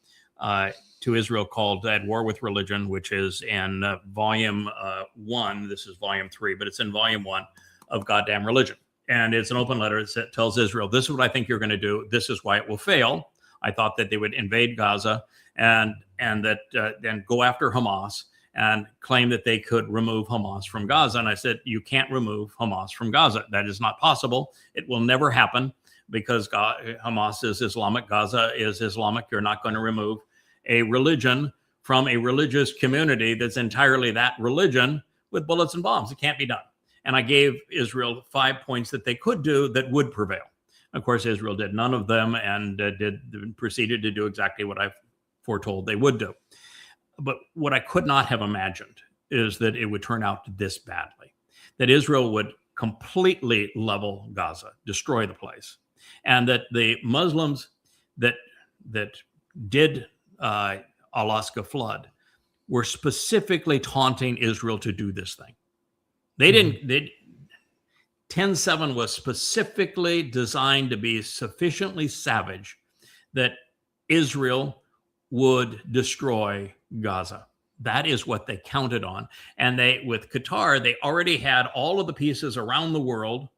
to Israel called At War with Religion, which is in volume 1. This is volume 3, but it's in volume 1 of Goddamn Religion. And it's an open letter that tells Israel, this is what I think you're going to do. This is why it will fail. I thought that they would invade Gaza and that then go after Hamas and claim that they could remove Hamas from Gaza. And I said, you can't remove Hamas from Gaza. That is not possible. It will never happen because Hamas is Islamic. Gaza is Islamic. You're not going to remove a religion from a religious community that's entirely that religion with bullets and bombs. It can't be done. And I gave Israel 5 points that they could do that would prevail. Of course, Israel did none of them and proceeded to do exactly what I foretold they would do. But what I could not have imagined is that it would turn out this badly, that Israel would completely level Gaza, destroy the place, and that the Muslims that did al-aqsa flood were specifically taunting Israel to do this thing. They didn't. 10/7 was specifically designed to be sufficiently savage that Israel would destroy Gaza. That is what they counted on. And with Qatar, they already had all of the pieces around the world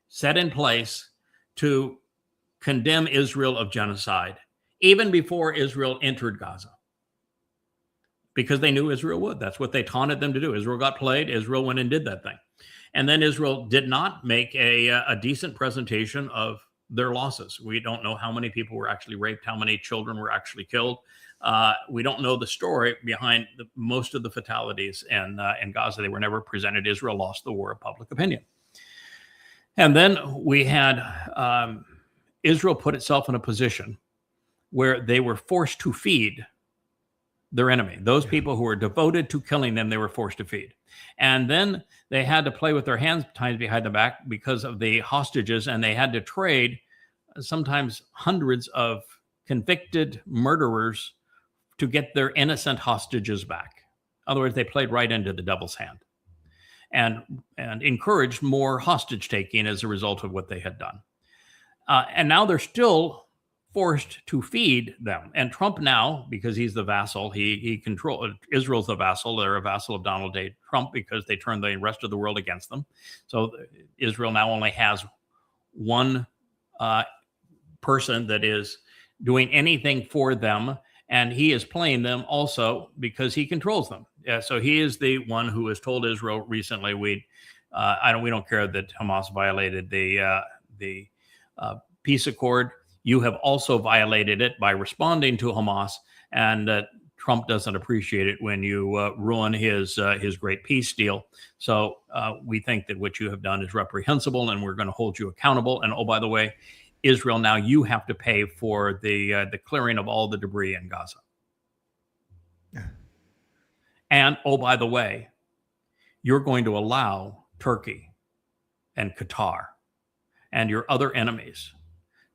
set in place to condemn Israel of genocide, even before Israel entered Gaza. because they knew Israel would. That's what they taunted them to do. Israel got played. Israel went and did that thing. And then Israel did not make a decent presentation of their losses. We don't know how many people were actually raped, how many children were actually killed. We don't know the story behind most of the fatalities in Gaza. They were never presented. Israel lost the war of public opinion. And then we had Israel put itself in a position where they were forced to feed their enemy. Those people who were devoted to killing them, they were forced to feed. And then they had to play with their hands tied behind the back because of the hostages, and they had to trade sometimes hundreds of convicted murderers to get their innocent hostages back. In other words, they played right into the devil's hand and encouraged more hostage taking as a result of what they had done. And now they're still forced to feed them. And Trump now, because he's the vassal, he controls, Israel's the vassal. They're a vassal of Donald J. Trump because they turned the rest of the world against them. So Israel now only has one person that is doing anything for them, and he is playing them also because he controls them. So he is the one who has told Israel recently, we don't care that Hamas violated the peace accord. You have also violated it by responding to Hamas, and Trump doesn't appreciate it when you ruin his great peace deal. So we think that what you have done is reprehensible, and we're going to hold you accountable. And oh, by the way, Israel, now you have to pay for the clearing of all the debris in Gaza. And oh, by the way, you're going to allow Turkey and Qatar and your other enemies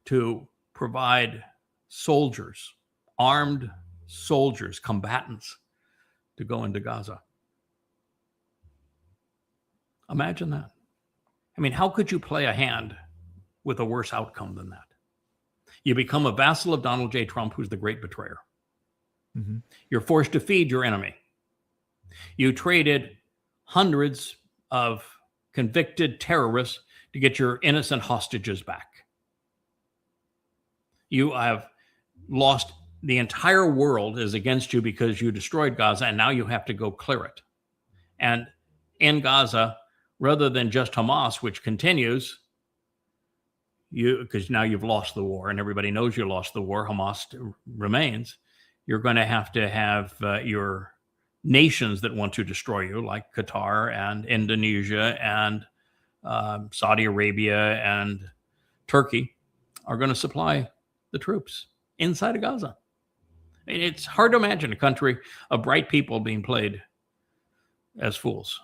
to provide soldiers, armed soldiers, combatants, to go into Gaza. Imagine that. I mean, how could you play a hand with a worse outcome than that? You become a vassal of Donald J. Trump, who's the great betrayer. Mm-hmm. You're forced to feed your enemy. You traded hundreds of convicted terrorists to get your innocent hostages back. You have lost, the entire world is against you because you destroyed Gaza, and now you have to go clear it. And in Gaza, rather than just Hamas, which continues, because now you've lost the war and everybody knows you lost the war, Hamas remains, you're going to have your nations that want to destroy you, like Qatar and Indonesia and Saudi Arabia and Turkey, are going to supply the troops inside of Gaza. I mean, it's hard to imagine a country of bright people being played as fools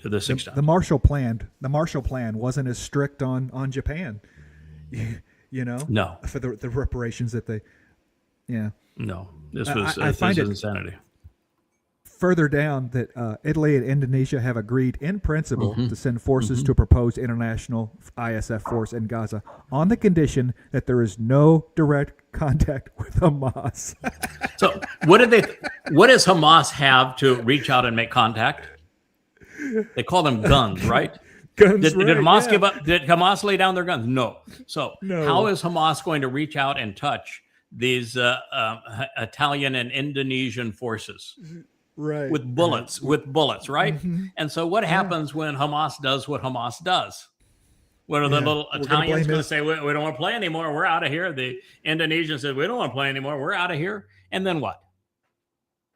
to this extent. The Marshall Plan wasn't as strict on Japan, No, for the reparations that they, No, this was insanity. Further down that Italy and Indonesia have agreed in principle to send forces to a proposed international ISF force in Gaza on the condition that there is no direct contact with Hamas. So what does Hamas have to reach out and make contact? They call them guns, right? Guns, did Hamas give up? Did Hamas lay down their guns? No. So how is Hamas going to reach out and touch these Italian and Indonesian forces? Right. With bullets, right? Mm-hmm. And so what happens when Hamas does what Hamas does? What are the little Italians going to say? We don't want to play anymore. We're out of here. The Indonesians said, we don't want to play anymore. We're out of here. And then what?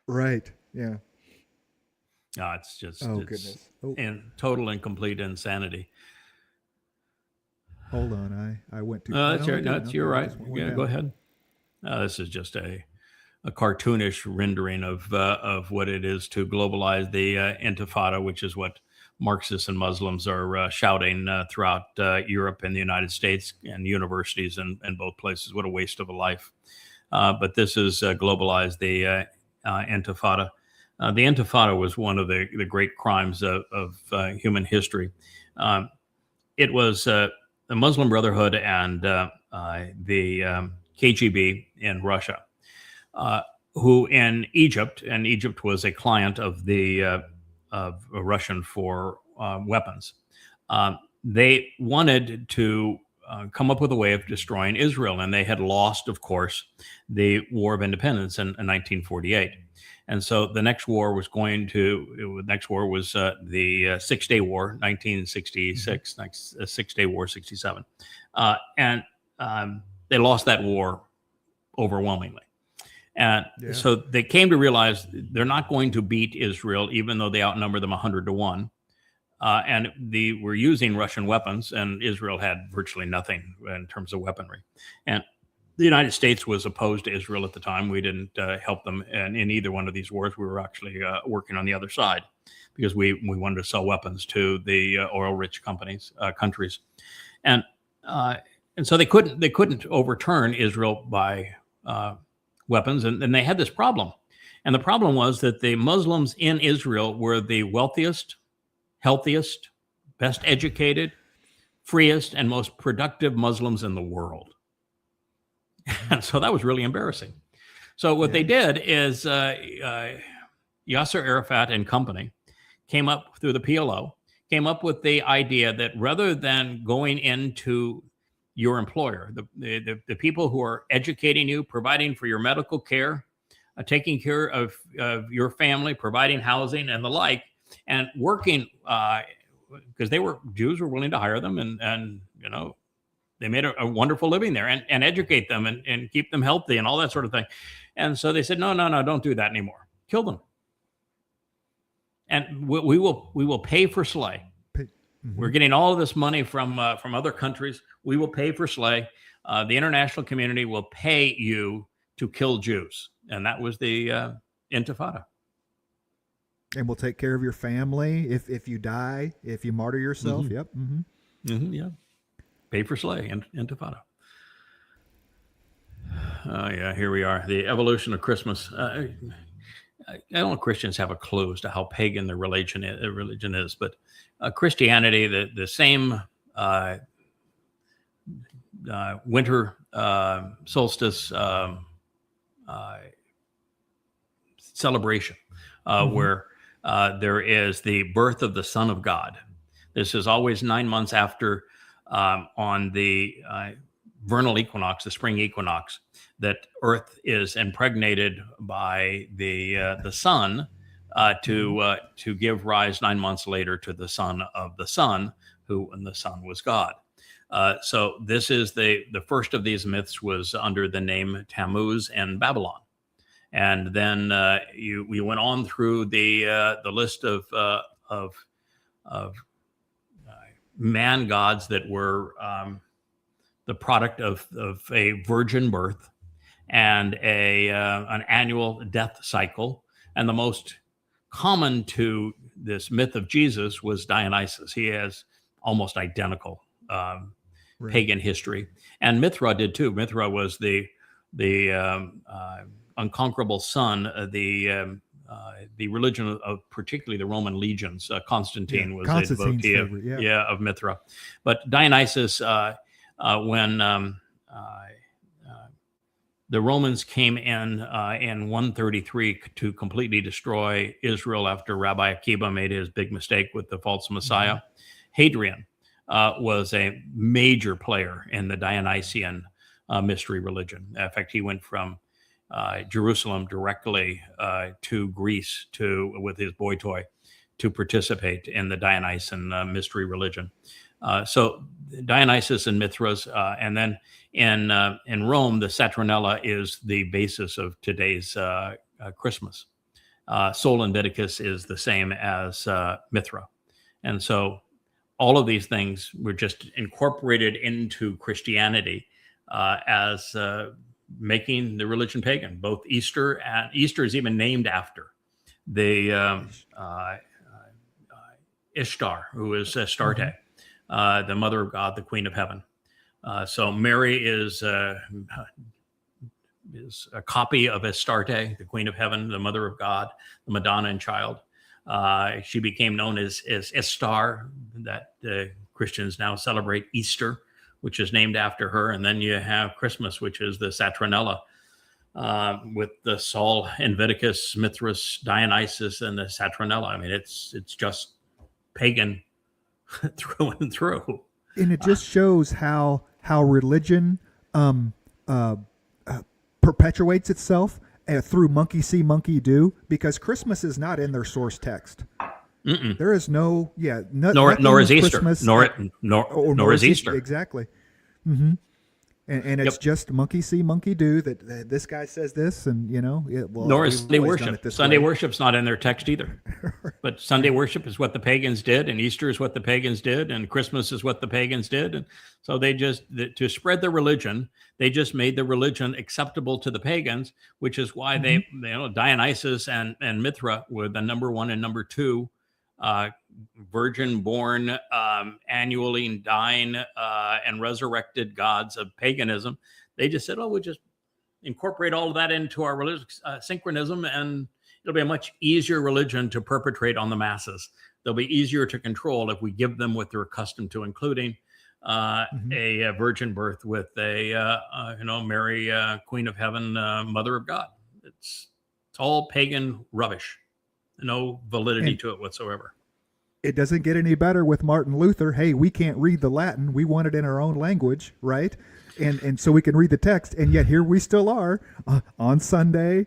Right. Yeah. No, it's just goodness. In total and complete insanity. Hold on. I went to... you're right. Yeah, go ahead. This is just a cartoonish rendering of what it is to globalize the intifada, which is what Marxists and Muslims are shouting throughout Europe and the United States and universities in both places. What a waste of a life. But this is globalized the intifada. The intifada was one of the great crimes of human history. It was the Muslim Brotherhood and the KGB in Russia, who in Egypt, and Egypt was a client of the of Russian for weapons. They wanted to come up with a way of destroying Israel. And they had lost, of course, the War of Independence in 1948. And so the next war was the 6-Day War, 1966, Six-Day War, 67. And they lost that war overwhelmingly. And so they came to realize they're not going to beat Israel, even though they outnumber them 100-1. And they were using Russian weapons, and Israel had virtually nothing in terms of weaponry. And the United States was opposed to Israel at the time. We didn't help them in either one of these wars. We were actually working on the other side because we wanted to sell weapons to the oil-rich countries. And so they couldn't overturn Israel by weapons, and they had this problem. And the problem was that the Muslims in Israel were the wealthiest, healthiest, best educated, freest, and most productive Muslims in the world. And so that was really embarrassing. So what they did is Yasser Arafat and company came up through the PLO, came up with the idea that rather than going into your employer, the people who are educating you, providing for your medical care, taking care of your family, providing housing and the like, and working because Jews were willing to hire them, and they made a wonderful living there, and educate them and keep them healthy and all that sort of thing. And so they said, no, don't do that anymore. Kill them. And we will pay for slay. We're getting all of this money from other countries. We will pay for slay. The international community will pay you to kill Jews. And that was the Intifada. And we'll take care of your family if you die, if you martyr yourself. Yep. Yeah. Pay for slay, Intifada. Here we are. The evolution of Christmas. I don't know if Christians have a clue as to how pagan the religion is, but Christianity, the same winter solstice celebration where there is the birth of the Son of God. This is always 9 months after on the vernal equinox, the spring equinox, that Earth is impregnated by the sun to give rise 9 months later to the son of the sun, and the son was God. So this is the first of these myths was under the name Tammuz and Babylon. And then we went on through the list of man gods that were the product of a virgin birth and an annual death cycle. And the most common to this myth of Jesus was Dionysus. He has almost identical pagan history, and Mithra did too. Mithra was the unconquerable sun, the religion of particularly the Roman legions. Constantine was a devotee of Mithra. But Dionysus, when the Romans came in 133 to completely destroy Israel after Rabbi Akiba made his big mistake with the false Messiah, Hadrian was a major player in the Dionysian mystery religion. In fact, he went from Jerusalem directly to Greece with his boy toy to participate in the Dionysian mystery religion. So Dionysus and Mithras, and then in Rome, the Saturnalia is the basis of today's Christmas. Sol Invictus is the same as Mithra, and so all of these things were just incorporated into Christianity as making the religion pagan. Both Easter is even named after the Ishtar, who is Astarte, the mother of God, the queen of heaven. So Mary is a copy of Astarte, the queen of heaven, the mother of God, the Madonna and child. She became known as Ishtar, that Christians now celebrate Easter, which is named after her. And then you have Christmas, which is the Saturnalia, with the Sol Invictus, Mithras, Dionysus, and the Saturnalia. I mean, it's just pagan through and through. And it just shows how how religion perpetuates itself through monkey see, monkey do, because Christmas is not in their source text. Mm-mm. There is no, nor is Easter, Christmas, nor is Easter. Exactly. Mm-hmm. And it's Yep. just monkey see, monkey do, that this guy says this, and Nor is Sunday worship. Sunday way. worship's not in their text either. But Sunday worship is what the pagans did, and Easter is what the pagans did, and Christmas is what the pagans did. And so they just, to spread their religion, they just made the religion acceptable to the pagans, which is why they, Dionysus and Mithra were the number one and number two virgin born, annually dying, and resurrected gods of paganism. They just said, we'll just incorporate all of that into our religious synchronism, and it'll be a much easier religion to perpetrate on the masses. They'll be easier to control if we give them what they're accustomed to, including a virgin birth with a Mary, Queen of Heaven, Mother of God. It's all pagan rubbish. No validity to it whatsoever. It doesn't get any better with Martin Luther. Hey, we can't read the Latin. We want it in our own language, right? And so we can read the text. And yet here we still are on Sunday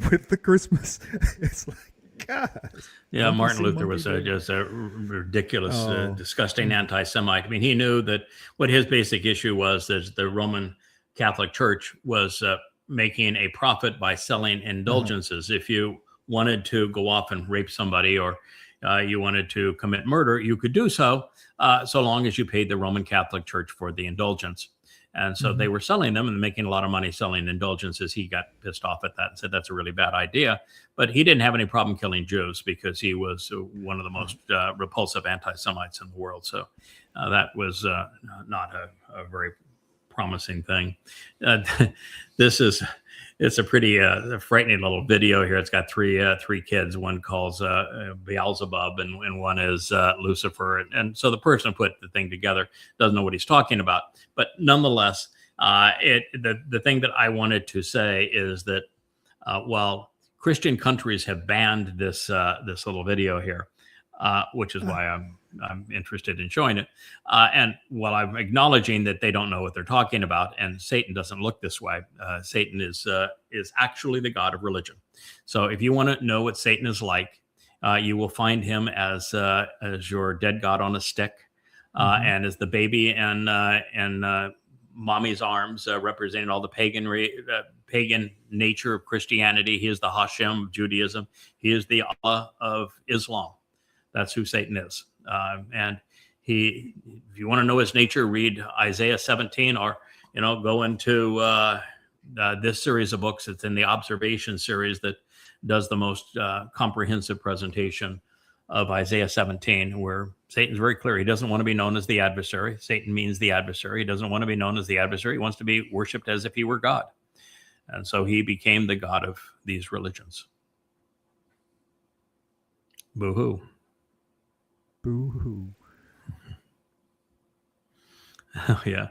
with the Christmas. It's like, God. Yeah, Martin Luther was just a ridiculous, disgusting anti-Semite. I mean, he knew that what his basic issue was that the Roman Catholic Church was making a profit by selling indulgences. If you wanted to go off and rape somebody, or you wanted to commit murder, you could do so, so long as you paid the Roman Catholic Church for the indulgence. And so they were selling them and making a lot of money selling indulgences. He got pissed off at that and said that's a really bad idea. But he didn't have any problem killing Jews because he was one of the most repulsive anti-Semites in the world. So that was not a very promising thing. It's a pretty frightening little video here. It's got three kids. One calls Beelzebub, and one is Lucifer. And so the person who put the thing together doesn't know what he's talking about. But nonetheless, the thing that I wanted to say is that while Christian countries have banned this little video here, which is why I'm interested in showing it. And while I'm acknowledging that they don't know what they're talking about, and Satan doesn't look this way, Satan is actually the god of religion. So if you want to know what Satan is like, you will find him as your dead god on a stick, and as the baby and mommy's arms, representing all the pagan nature of Christianity. He is the Hashem of Judaism. He is the Allah of Islam. That's who Satan is. And if you want to know his nature, read Isaiah 17, or, go into this series of books. It's in the Observation series that does the most comprehensive presentation of Isaiah 17, where Satan's very clear. He doesn't want to be known as the adversary. Satan means the adversary. He doesn't want to be known as the adversary. He wants to be worshipped as if he were God. And so he became the god of these religions. Boo-hoo. Boo-hoo. Oh, yeah.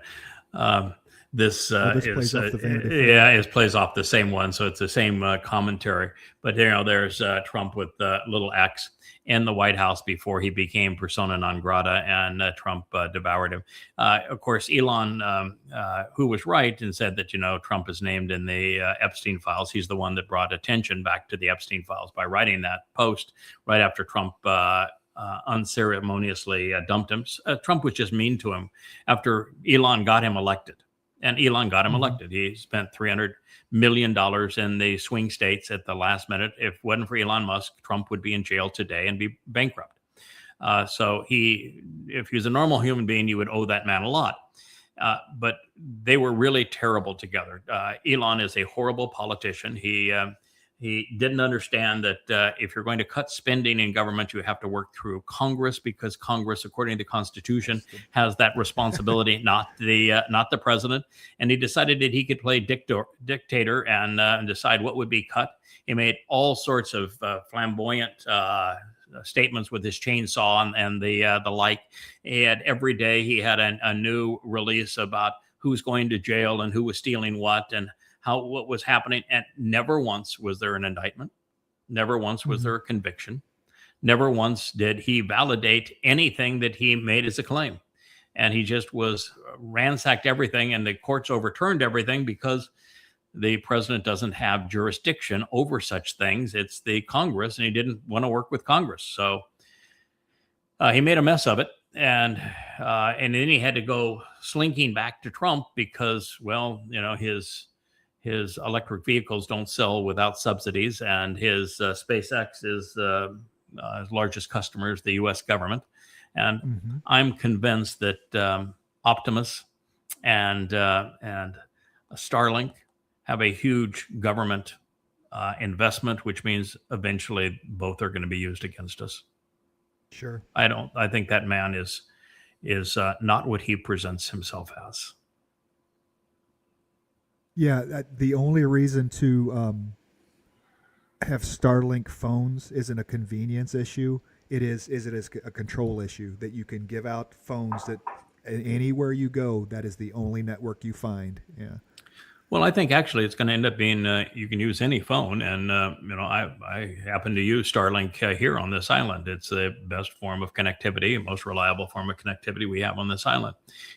This plays off the Vanity it plays off the same one, so it's the same commentary. But there's Trump with little X in the White House before he became persona non grata, and Trump devoured him. Of course, Elon, who was right and said that Trump is named in the Epstein files. He's the one that brought attention back to the Epstein files by writing that post right after Trump unceremoniously dumped him. Trump was just mean to him after Elon got him elected. And Elon got him elected. He spent $300 million in the swing states at the last minute. If it wasn't for Elon Musk, Trump would be in jail today and be bankrupt. So if he was a normal human being, you would owe that man a lot. But they were really terrible together. Elon is a horrible politician. He didn't understand that if you're going to cut spending in government, you have to work through Congress, because Congress, according to the Constitution, has that responsibility, not the president. And he decided that he could play dictator and decide what would be cut. He made all sorts of flamboyant statements with his chainsaw and the like. And every day he had a new release about who's going to jail and who was stealing what and what was happening. And never once was there an indictment. Never once was there a conviction. Never once did he validate anything that he made as a claim. and he just was ransacked everything, and the courts overturned everything because the president doesn't have jurisdiction over such things. It's the Congress, and he didn't want to work with Congress. So he made a mess of it. And then he had to go slinking back to Trump because, well, his electric vehicles don't sell without subsidies, and his SpaceX is his largest customer is the U.S. government. And I'm convinced that Optimus and Starlink have a huge government investment, which means eventually both are going to be used against us. Sure. I think that man is not what he presents himself as. Yeah, the only reason to have Starlink phones isn't a convenience issue. It is a control issue that you can give out phones that anywhere you go, that is the only network you find. Yeah. Well, I think actually it's going to end up being you can use any phone, and I happen to use Starlink here on this island. It's the best form of connectivity, most reliable form of connectivity we have on this island.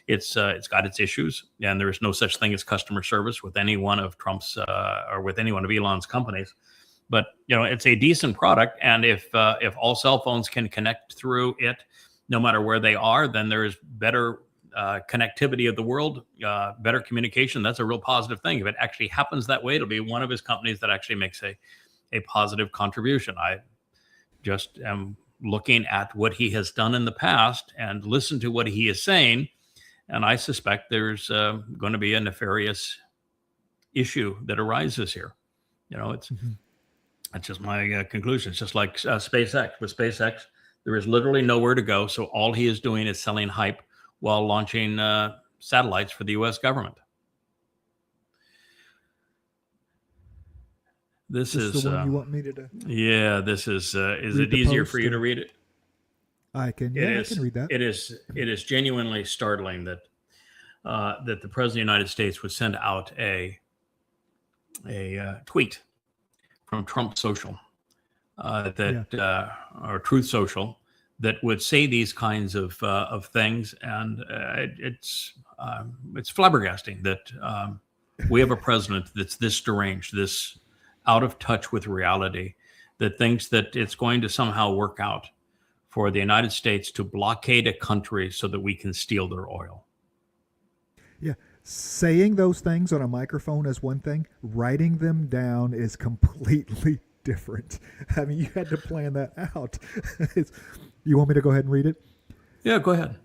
It's got its issues, and there is no such thing as customer service with any one of Trump's or with any one of Elon's companies. But it's a decent product, and if all cell phones can connect through it, no matter where they are, then there is better connectivity of the world, better communication. That's a real positive thing. If it actually happens that way, it'll be one of his companies that actually makes a positive contribution. I just am looking at what he has done in the past and listen to what he is saying, and I suspect there's going to be a nefarious issue that arises here. It's that's just my conclusion. It's just like SpaceX. With SpaceX, there is literally nowhere to go, so all he is doing is selling hype while launching satellites for the U.S. government. This is the one you want me to? Yeah, this is it easier for you to read it? I can. Yeah, I can read that. It is genuinely startling that the president of the United States would send out a tweet from Trump Social or Truth Social that would say these kinds of things, and it's flabbergasting that we have a president that's this deranged, this out of touch with reality, that thinks that it's going to somehow work out for the United States to blockade a country so that we can steal their oil. Yeah. Saying those things on a microphone is one thing. Writing them down is completely different. I mean, you had to plan that out. You want me to go ahead and read it? Yeah, go ahead.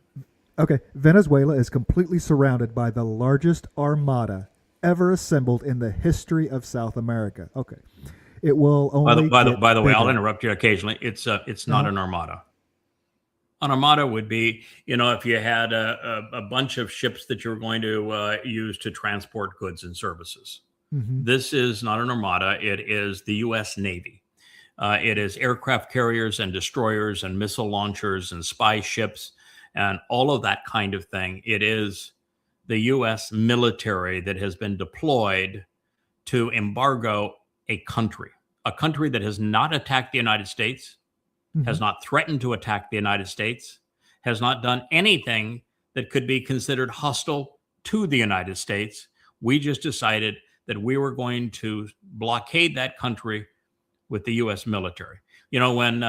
Okay. Venezuela is completely surrounded by the largest armada ever assembled in the history of South America. Okay. It will only by the way, I'll interrupt you occasionally. It's not an armada. An armada would be, if you had a bunch of ships that you're going to use to transport goods and services. This is not an armada. It is the U.S. Navy. It is aircraft carriers and destroyers and missile launchers and spy ships and all of that kind of thing. It is the U.S. military that has been deployed to embargo a country that has not attacked the United States, has not threatened to attack the United States, has not done anything that could be considered hostile to the United States. We just decided that we were going to blockade that country with the U.S. military. When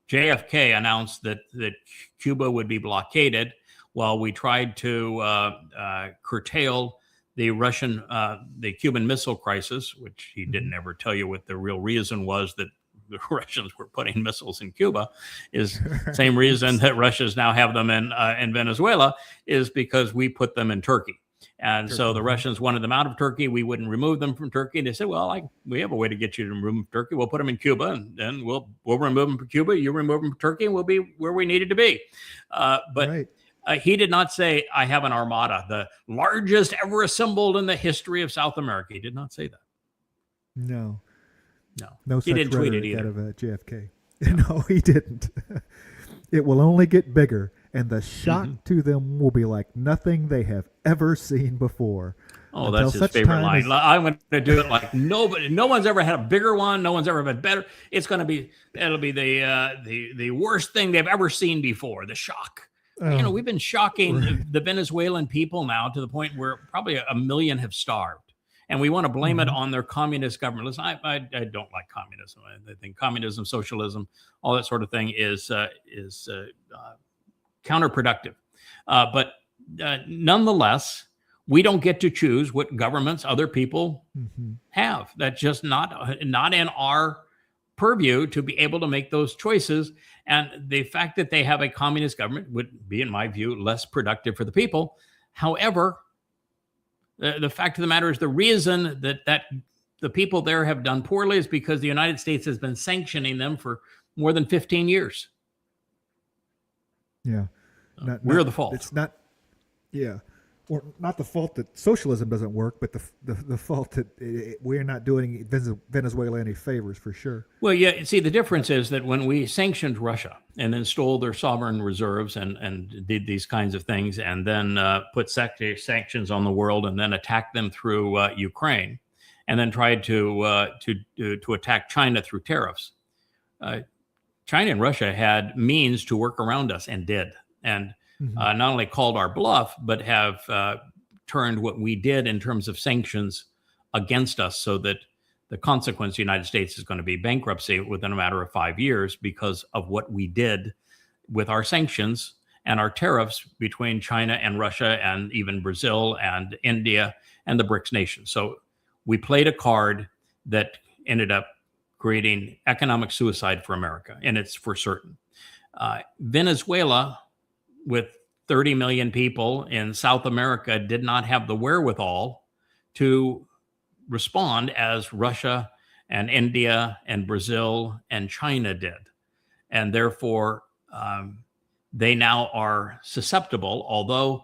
JFK announced that Cuba would be blockaded, while we tried to curtail the Cuban Missile Crisis, which he didn't ever tell you what the real reason was that the Russians were putting missiles in Cuba, is same reason that Russians now have them in Venezuela, is because we put them in Turkey. And so the Russians wanted them out of Turkey. We wouldn't remove them from Turkey. And they said, well, we have a way to get you to remove them from Turkey. We'll put them in Cuba, and then we'll remove them from Cuba. You remove them from Turkey, and we'll be where we needed to be. He did not say, I have an armada, the largest ever assembled in the history of South America. He did not say that. No he such didn't tweet it either. Out of JFK. No, he didn't. It will only get bigger, and the shock to them will be like nothing they have ever seen before. Oh, that's his favorite line. I'm going to do it like nobody. No one's ever had a bigger one. No one's ever been better. It'll be the worst thing they've ever seen before. The shock. we've been shocking the Venezuelan people now to the point where probably 1 million have starved, and we want to blame it on their communist government. Listen, I don't like communism. I think communism, socialism, all that sort of thing is counterproductive. But nonetheless, we don't get to choose what governments other people have. That's just not in our purview to be able to make those choices. And the fact that they have a communist government would be, in my view, less productive for the people. However, the fact of the matter is the reason that the people there have done poorly is because the United States has been sanctioning them for more than 15 years. Yeah. We're the fault. It's not, yeah. Or not the fault that socialism doesn't work, but the fault that we're not doing Venezuela any favors, for sure. Well, yeah. See, the difference is that when we sanctioned Russia and then stole their sovereign reserves and did these kinds of things, and then put sanctions on the world and then attacked them through Ukraine, and then tried to attack China through tariffs, China and Russia had means to work around us and did. And not only called our bluff, but have turned what we did in terms of sanctions against us, so that the consequence, the United States is going to be bankruptcy within a matter of 5 years because of what we did with our sanctions and our tariffs between China and Russia and even Brazil and India and the BRICS nations. So we played a card that ended up creating economic suicide for America, and it's for certain. Venezuela, with 30 million people in South America, did not have the wherewithal to respond as Russia and India and Brazil and China did. And therefore, they now are susceptible, although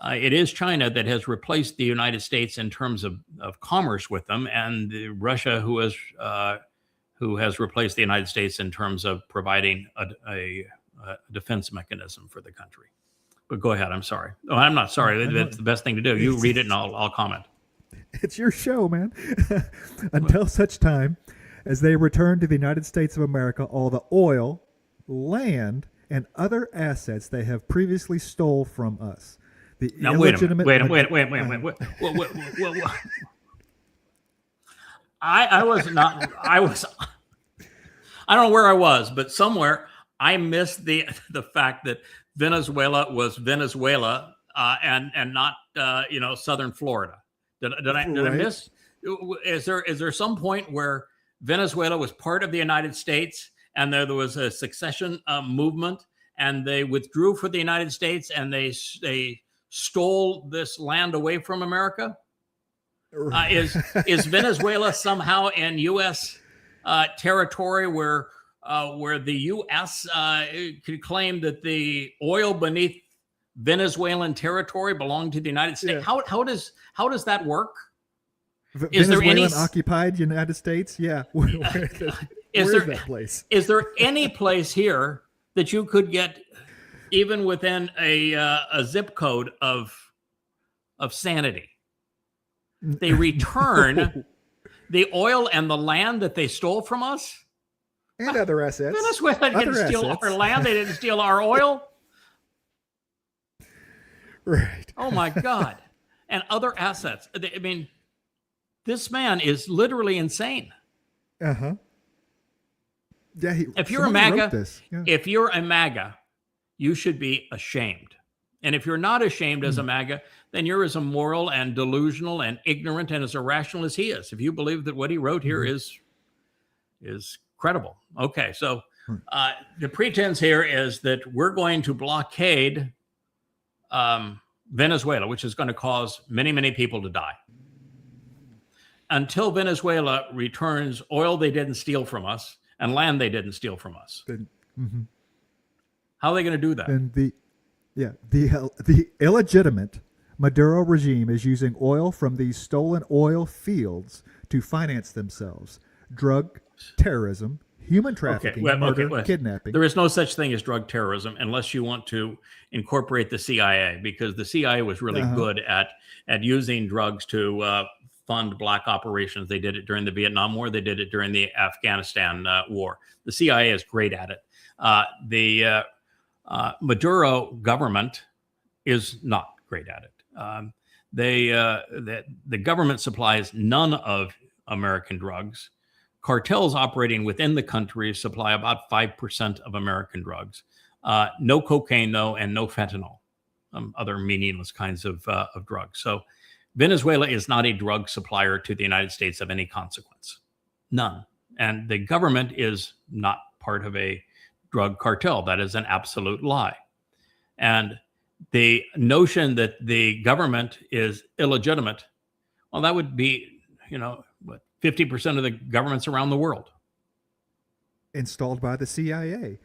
it is China that has replaced the United States in terms of commerce with them, and Russia who has replaced the United States in terms of providing a defense mechanism for the country. But go ahead. I'm sorry. Oh, I'm not sorry. That's the best thing to do. You read it and I'll comment. It's your show, man. Until such time as they return to the United States of America all the oil, land, and other assets they have previously stole from us. The now, wait a minute. I don't know where I was, but somewhere I missed the fact that Venezuela was Venezuela and not southern Florida. Did I miss? Is there some point where Venezuela was part of the United States and there was a succession movement and they withdrew for the United States and they stole this land away from America? Is Venezuela somehow in U.S. Territory where the U.S. could claim that the oil beneath Venezuelan territory belonged to the United States? Yeah. How does that work? Is Venezuelan there any occupied United States? Yeah. Where is that place? Is there any place here that you could get even within a zip code of sanity? They return the oil and the land that they stole from us. And other assets. Venezuela didn't steal our land. They didn't steal our oil. Right. Oh, my God. And other assets. I mean, this man is literally insane. Uh-huh. Yeah, if you're a MAGA, you should be ashamed. And if you're not ashamed as a MAGA, then you're as immoral and delusional and ignorant and as irrational as he is. If you believe that what he wrote here is credible. Okay, so the pretense here is that we're going to blockade Venezuela, which is going to cause many, many people to die. Until Venezuela returns oil they didn't steal from us and land they didn't steal from us. How are they going to do that? And the illegitimate Maduro regime is using oil from these stolen oil fields to finance themselves. Drug, terrorism, human trafficking, murder, kidnapping. There is no such thing as drug terrorism unless you want to incorporate the CIA, because the CIA was really good at using drugs to fund black operations. They did it during the Vietnam War. They did it during the Afghanistan war. The CIA is great at it. Maduro government is not great at it. The government supplies none of American drugs. Cartels operating within the country supply about 5% of American drugs. No cocaine, though, and no fentanyl, other meaningless kinds of drugs. So Venezuela is not a drug supplier to the United States of any consequence. None. And the government is not part of a drug cartel. That is an absolute lie. And the notion that the government is illegitimate, well, that would be, 50% of the governments around the world. Installed by the CIA.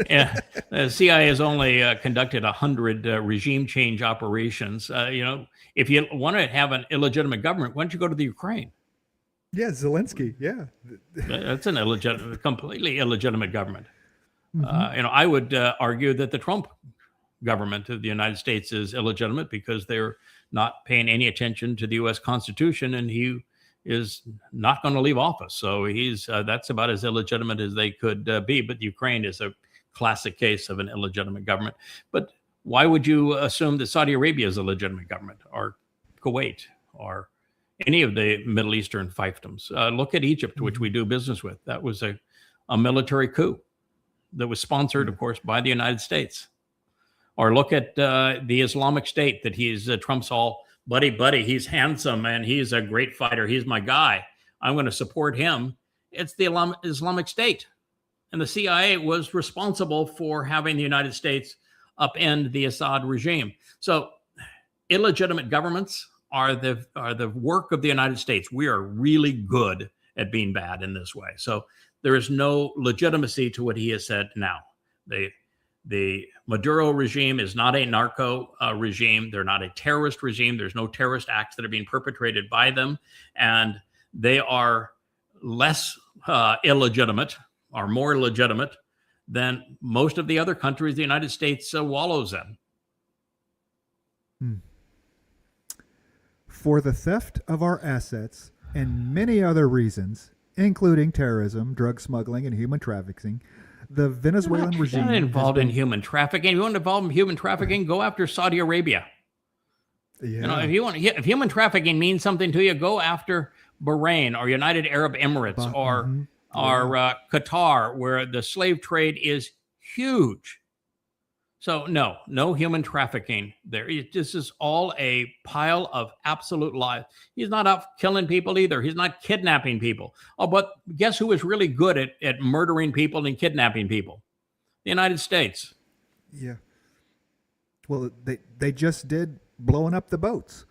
Yeah, the CIA has only conducted 100 regime change operations. If you want to have an illegitimate government, why don't you go to the Ukraine? Yeah, Zelensky. Yeah, that's an illegitimate, completely illegitimate government. Mm-hmm. I would argue that the Trump government of the United States is illegitimate because they're not paying any attention to the U.S. Constitution, and he is not going to leave office. So he's that's about as illegitimate as they could be. But Ukraine is a classic case of an illegitimate government. But why would you assume that Saudi Arabia is a legitimate government, or Kuwait, or any of the Middle Eastern fiefdoms? Look at Egypt, which we do business with. That was a military coup that was sponsored, of course, by the United States. Or look at the Islamic State that he's Trump's all buddy. He's handsome and he's a great fighter. He's my guy. I'm going to support him. It's the Islamic State. And the CIA was responsible for having the United States upend the Assad regime. So illegitimate governments are the work of the United States. We are really good at being bad in this way. So there is no legitimacy to what he has said now. The Maduro regime is not a narco regime. They're not a terrorist regime. There's no terrorist acts that are being perpetrated by them. And they are less illegitimate or more legitimate than most of the other countries the United States wallows in. For the theft of our assets and many other reasons, including terrorism, drug smuggling, and human trafficking, the Venezuelan regime not involved in human trafficking. If you want to involve in human trafficking, go after Saudi Arabia. Yeah. If human trafficking means something to you, go after Bahrain or United Arab Emirates or Qatar, where the slave trade is huge. So no human trafficking there. This is all a pile of absolute lies. He's not out killing people either. He's not kidnapping people. Oh, but guess who is really good at murdering people and kidnapping people? The United States. Yeah. Well, they just did blowing up the boats.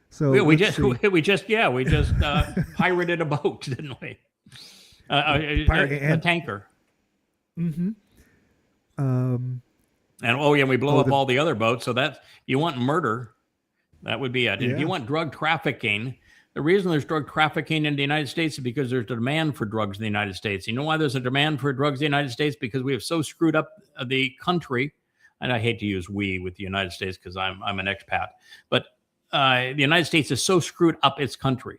So we just pirated a boat, didn't we? A tanker. Mm-hmm. And we blow up all the other boats. So that you want murder, that would be it. And if you want drug trafficking, the reason there's drug trafficking in the United States is because there's a demand for drugs in the United States. You know why there's a demand for drugs in the United States? Because we have so screwed up the country. And I hate to use we with the United States because I'm an expat. But the United States is so screwed up its country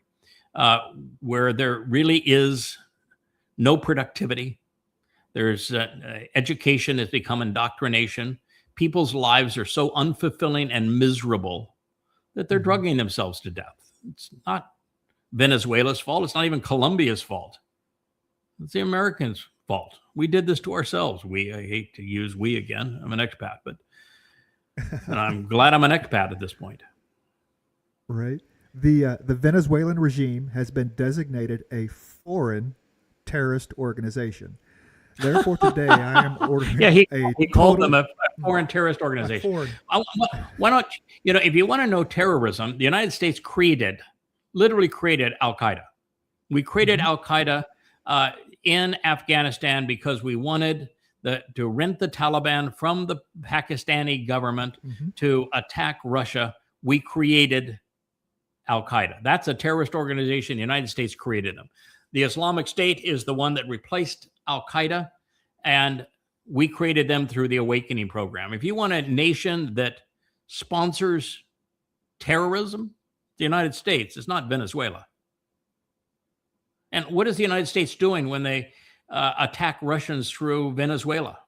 where there really is no productivity. There's education has become indoctrination. People's lives are so unfulfilling and miserable that they're drugging themselves to death. It's not Venezuela's fault. It's not even Colombia's fault. It's the Americans' fault. We did this to ourselves. I hate to use we again. I'm an expat, but and I'm glad I'm an expat at this point. Right. The Venezuelan regime has been designated a foreign terrorist organization. Therefore, today I am ordering he called them a foreign terrorist organization. Why not? If you want to know terrorism, the United States literally created al-Qaeda. We created al-Qaeda in Afghanistan because we wanted to rent the Taliban from the Pakistani government to attack Russia. We created al-Qaeda. That's a terrorist organization. The United States created them. The Islamic State is the one that replaced al-Qaeda, and we created them through the Awakening program. If you want a nation that sponsors terrorism, the United States. It's not Venezuela. And what is the United States doing when they attack Russians through Venezuela?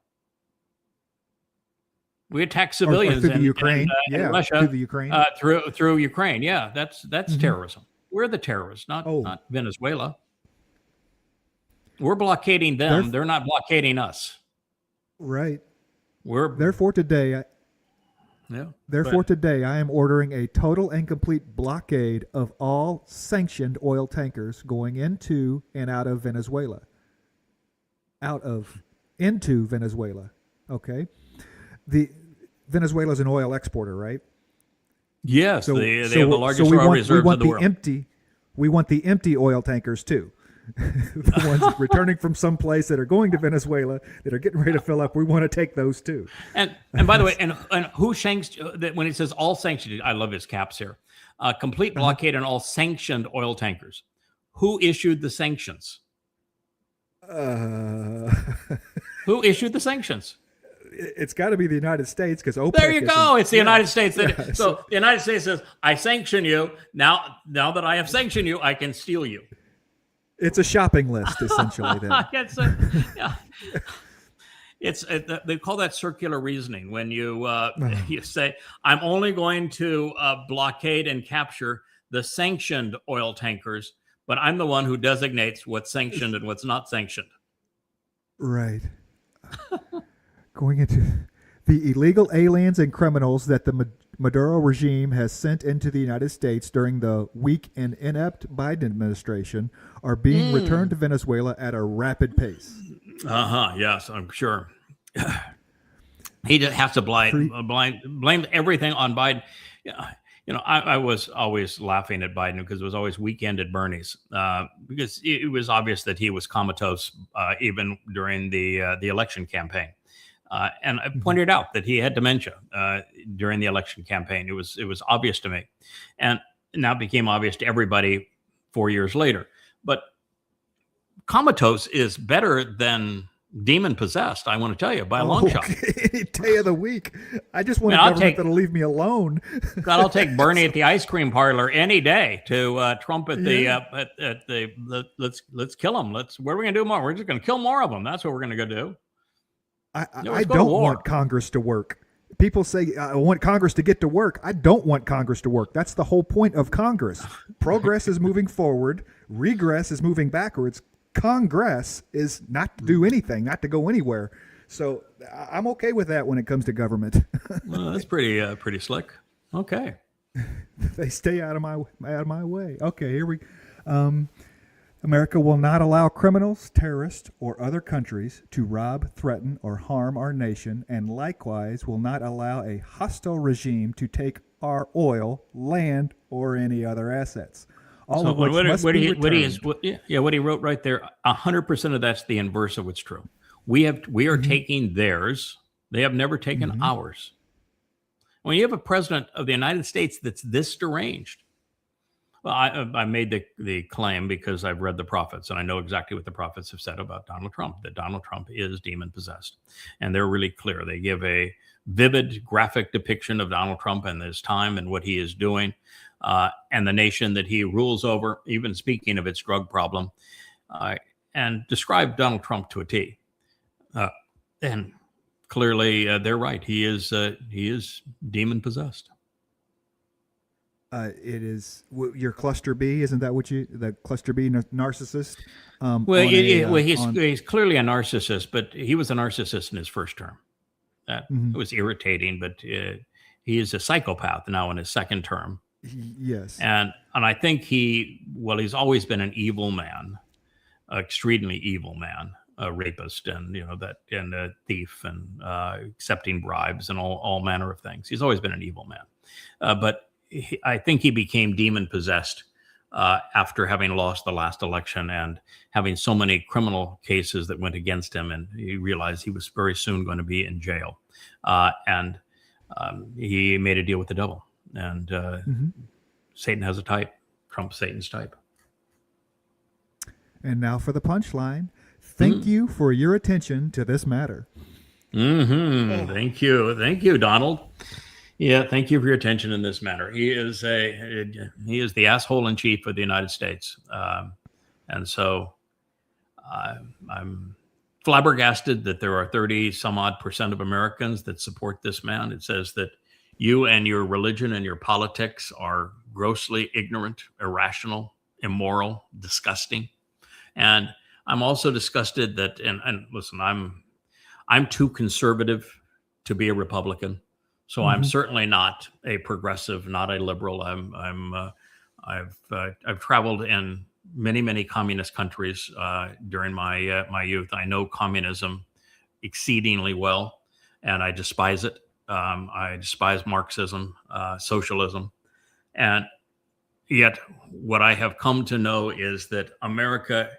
We attack civilians through the Ukraine. in Yeah, Russia through the Ukraine. Through Ukraine. Yeah, that's terrorism. We're the terrorists, not Venezuela. We're blockading them. They're not blockading us. Right. We're Therefore today, I am ordering a total and complete blockade of all sanctioned oil tankers going into and out of Venezuela. Into Venezuela. Okay. Venezuela is an oil exporter, right? Yes, they have the largest oil reserves in the world. We want the empty oil tankers too. The ones returning from some place that are going to Venezuela that are getting ready to fill up. We want to take those too. And by the way, and who sanctioned? When he says all sanctioned, I love his caps here. Complete blockade on all sanctioned oil tankers. Who issued the sanctions? Who issued the sanctions? It's got to be the United States because OPEC. There you go. It's the United States. So the United States says, "I sanction you now. Now that I have sanctioned you, I can steal you." It's a shopping list, essentially. Then. They call that circular reasoning when you you say, "I'm only going to blockade and capture the sanctioned oil tankers, but I'm the one who designates what's sanctioned and what's not sanctioned." Right. Going into the illegal aliens and criminals that the Maduro regime has sent into the United States during the weak and inept Biden administration are being returned to Venezuela at a rapid pace. Yes, I'm sure. He just has to blame everything on Biden. I was always laughing at Biden because it was always weekend at Bernie's because it was obvious that he was comatose even during the election campaign. And I pointed out that he had dementia during the election campaign. It was obvious to me, and now it became obvious to everybody 4 years later. But comatose is better than demon possessed. I want to tell you by a long shot. Day of the week. I just want a government that'll leave me alone. God, I'll take Bernie at the ice cream parlor any day to Trump at the let's kill him. What are we gonna do more? We're just gonna kill more of them. That's what we're gonna go do. I don't want Congress to work. People say, I want Congress to get to work. I don't want Congress to work. That's the whole point of Congress. Progress is moving forward. Regress is moving backwards. Congress is not to do anything, not to go anywhere. So I'm okay with that when it comes to government. Well, that's pretty slick. Okay. They stay out of my way. Okay, here we America will not allow criminals, terrorists, or other countries to rob, threaten, or harm our nation, and likewise will not allow a hostile regime to take our oil, land, or any other assets. All of which must be returned. What he wrote right there, 100% of that's the inverse of what's true. We are taking theirs. They have never taken ours. When you have a president of the United States that's this deranged, well, I made the claim because I've read the prophets and I know exactly what the prophets have said about Donald Trump, that Donald Trump is demon possessed. And they're really clear. They give a vivid graphic depiction of Donald Trump and his time and what he is doing and the nation that he rules over, even speaking of its drug problem, and describe Donald Trump to a T. And clearly they're right. He is demon possessed. It is your cluster B, isn't that what the cluster B narcissist? He's clearly a narcissist, but he was a narcissist in his first term. That was irritating, but he is a psychopath now in his second term. Yes, and I think he's always been an evil man, extremely evil man, a rapist, and a thief, and accepting bribes and all manner of things. He's always been an evil man, but. I think he became demon possessed after having lost the last election and having so many criminal cases that went against him. And he realized he was very soon going to be in jail. And he made a deal with the devil. And Satan has a type. Trump's Satan's type. And now for the punchline. Thank you for your attention to this matter. Thank you. Thank you, Donald. Yeah, thank you for your attention in this matter. He is the asshole in chief of the United States, and so I'm flabbergasted that there are 30 some odd % of Americans that support this man. It says that you and your religion and your politics are grossly ignorant, irrational, immoral, disgusting. And I'm also disgusted that, and listen, I'm too conservative to be a Republican. So I'm certainly not a progressive, not a liberal. I've traveled in many communist countries during my youth. I know communism exceedingly well, and I despise it. I despise Marxism, socialism, and yet what I have come to know is that America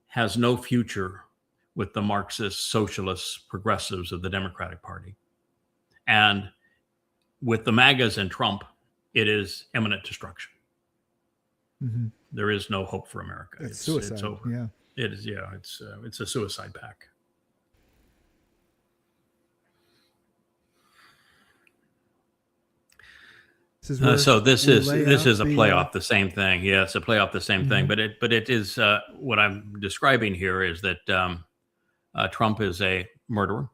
has no future with the Marxist, socialist, progressives of the Democratic Party, and with the MAGAs and Trump, it is imminent destruction. There is no hope for America. It's suicide. It's over. Yeah. It is. Yeah. It's a suicide pact. So this is a play off the same thing. Yeah, it's a play off the same thing. But it is what I'm describing here is that Trump is a murderer,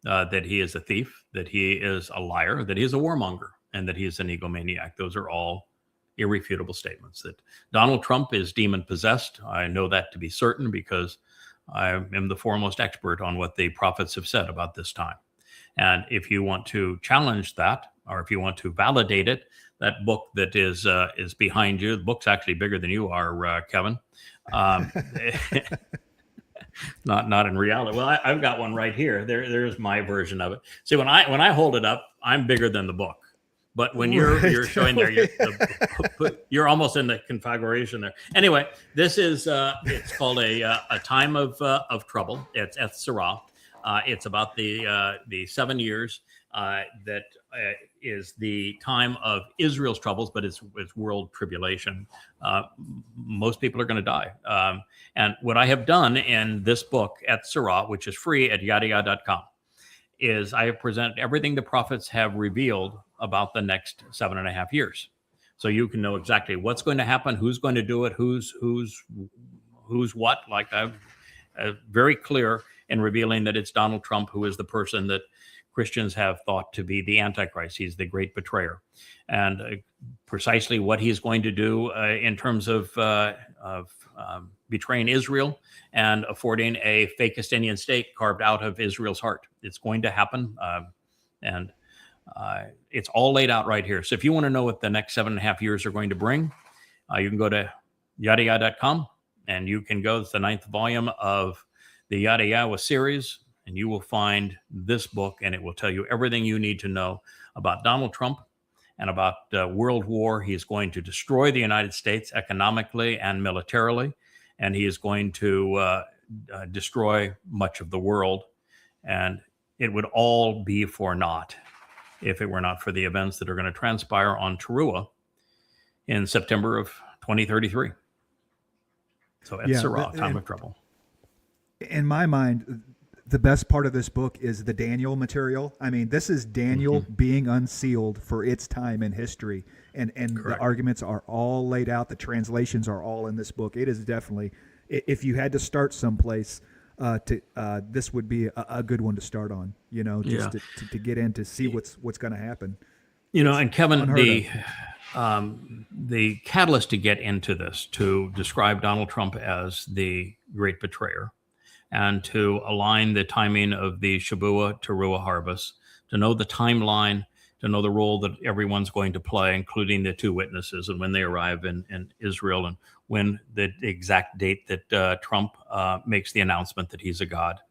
that he is a thief, that he is a liar, that he is a warmonger, and that he is an egomaniac. Those are all irrefutable statements. That Donald Trump is demon possessed. I know that to be certain because I am the foremost expert on what the prophets have said about this time. And if you want to challenge that, or if you want to validate it, that book that is behind you, the book's actually bigger than you are, Kevin. Not in reality. Well, I've got one right here. There's my version of it. See, when I hold it up, I'm bigger than the book. But when you're showing there, you're almost in the configuration there. Anyway, this is it's called a time of trouble. It's at Towrah. It's about the 7 years that is the time of Israel's troubles, but it's world tribulation. Most people are going to die. And what I have done in this book at Towrah, which is free at yadayah.com, is I have presented everything the prophets have revealed about the next 7.5 years. So you can know exactly what's going to happen, who's going to do it, who's what. Like I'm very clear in revealing that it's Donald Trump who is the person that Christians have thought to be the Antichrist. He's the great betrayer, and precisely what he's going to do in terms of betraying Israel and affording a fake Palestinian state carved out of Israel's heart. It's going to happen, and it's all laid out right here. So if you want to know what the next 7.5 years are going to bring, you can go to yadayah.com, and you can go. It's the 9th volume of the Yada series, and you will find this book, and it will tell you everything you need to know about Donald Trump and about world war. He is going to destroy the United States economically and militarily, and he is going to destroy much of the world. And it would all be for naught if it were not for the events that are going to transpire on Towrah in September of 2033. So at Towrah, time of trouble. In my mind, the best part of this book is the Daniel material. I mean, this is Daniel being unsealed for its time in history. And the arguments are all laid out. The translations are all in this book. It is definitely, if you had to start someplace, this would be a good one to start on, just to get in to see what's going to happen. And Kevin, the catalyst to get into this, to describe Donald Trump as the great betrayer, and to align the timing of the Shavua Teruah harvest, to know the timeline, to know the role that everyone's going to play, including the two witnesses, and when they arrive in Israel, and when the exact date that Trump makes the announcement that he's a god.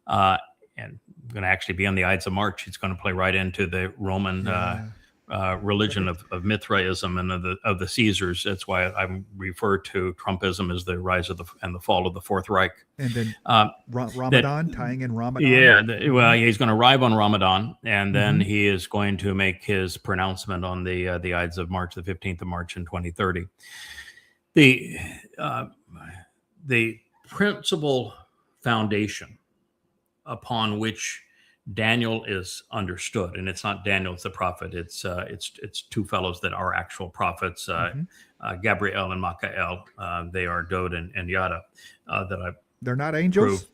And going to actually be on the Ides of March. It's going to play right into the Roman religion of Mithraism and of the Caesars. That's why I refer to Trumpism as the rise of and the fall of the Fourth Reich. And then Ramadan, tying in Ramadan. Yeah, he's going to arrive on Ramadan, and then he is going to make his pronouncement on the Ides of March, the 15th of March in 2030. The principal foundation upon which Daniel is understood, and it's not Daniel, it's the prophet. It's two fellows that are actual prophets, Gabriel and Michael. They are Dod and Yada. They're not angels.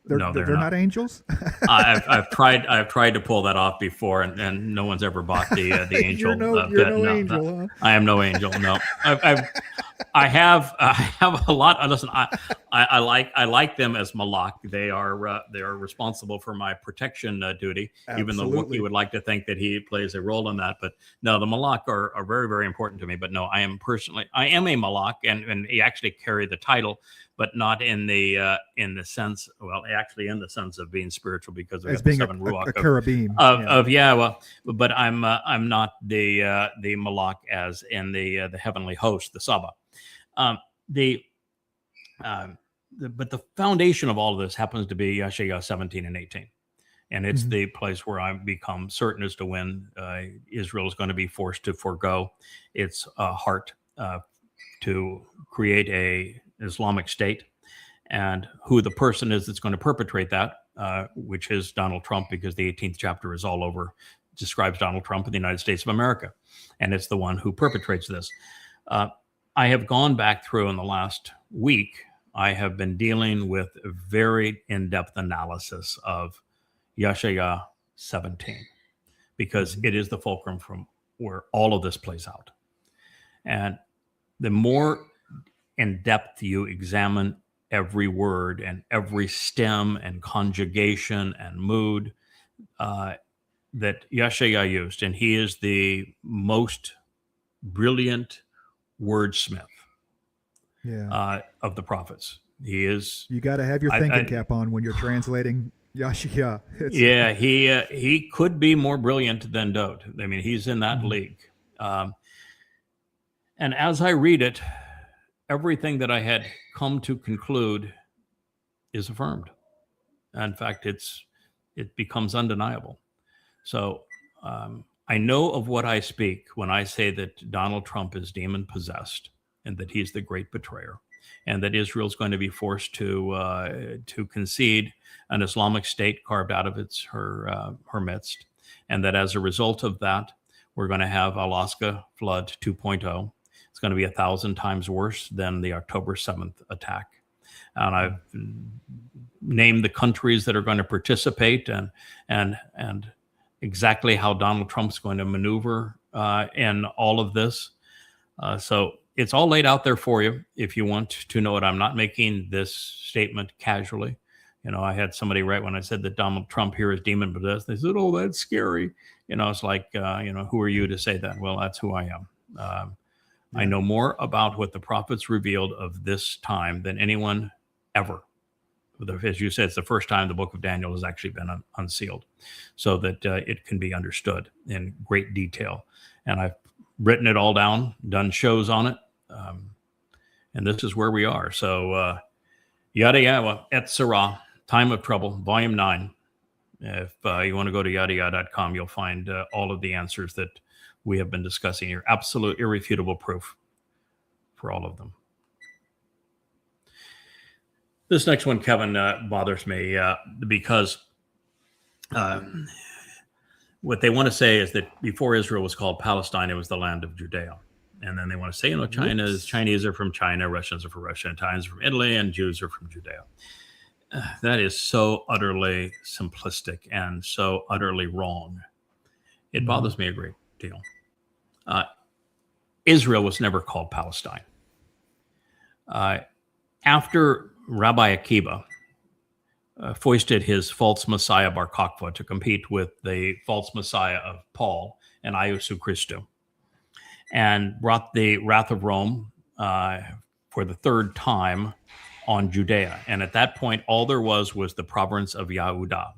They're not. not angels. I've tried to pull that off before, and no one's ever bought the angel. You're no angel, huh? I am no angel. No, I have a lot. Listen, I like them as Malak. They are responsible for my protection duty. Absolutely. Even though Wookiee would like to think that he plays a role in that, but no, the Malak are very, very important to me. But no, I am a Malak, and he actually carry the title, but not in the sense. Well, actually, in the sense of being spiritual, because we As got being the seven ruach a cherubim. but I'm not the Malak as in the heavenly host, the Saba. But the foundation of all of this happens to be Yeshaya 17 and 18. And it's the place where I've become certain as to when Israel is going to be forced to forego its heart to create a Islamic state, and who the person is that's going to perpetrate that, which is Donald Trump, because the 18th chapter is all over, describes Donald Trump in the United States of America. And it's the one who perpetrates this. I have gone back through in the last week. I have been dealing with a very in-depth analysis of Yeshaya 17, because it is the fulcrum from where all of this plays out. And the more in depth you examine every word and every stem and conjugation and mood that Yeshaya used, and he is the most brilliant wordsmith of the prophets. He is. You got to have your thinking cap on when you're translating Yeshaya. He could be more brilliant than Dode. I mean, he's in that league. And as I read it, everything that I had come to conclude is affirmed. In fact, it becomes undeniable. So I know of what I speak when I say that Donald Trump is demon possessed, and that he's the great betrayer, and that Israel's going to be forced to concede an Islamic state carved out of her midst, and that as a result of that, we're going to have al-aqsa flood 2.0. It's going to be 1,000 times worse than the October 7th attack. And I've named the countries that are going to participate and exactly how Donald Trump's going to maneuver in all of this. So it's all laid out there for you if you want to know it. I'm not making this statement casually. You know, I had somebody write when I said that Donald Trump here is demon possessed. They said, "Oh, that's scary." You know, it's like, who are you to say that? Well, that's who I am. I know more about what the prophets revealed of this time than anyone ever. As you said, it's the first time the book of Daniel has actually been unsealed, so that it can be understood in great detail. And I've written it all down, done shows on it, and this is where we are. So, Yada Yada et Sarah, Time of Trouble, Volume 9. If you want to go to yadayada.com, you'll find all of the answers that we have been discussing here. Absolute, irrefutable proof for all of them. This next one, Kevin, bothers me because what they want to say is that before Israel was called Palestine, it was the land of Judea. And then they want to say, Chinese are from China, Russians are from Russia, Italians are from Italy, and Jews are from Judea. That is so utterly simplistic and so utterly wrong. It bothers me a great deal. Israel was never called Palestine. After Rabbi Akiva foisted his false messiah Bar Kokhba to compete with the false messiah of Paul and Iesu Christou, and brought the wrath of Rome for the third time on Judea. And at that point, all there was the province of Yehuda.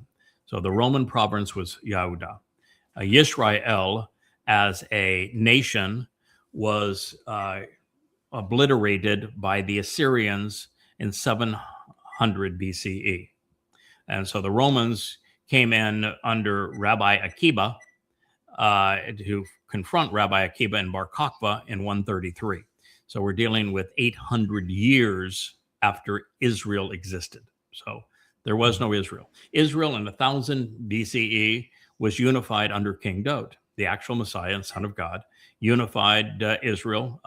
So the Roman province was Yehuda. Yisrael, as a nation, was obliterated by the Assyrians in 700 BCE. And so the Romans came in under Rabbi Akiba to confront Rabbi Akiba and Bar Kokhba in 133. So we're dealing with 800 years after Israel existed. So there was no Israel. Israel in 1000 BCE was unified under King Dode, the actual Messiah and Son of God, unified Israel,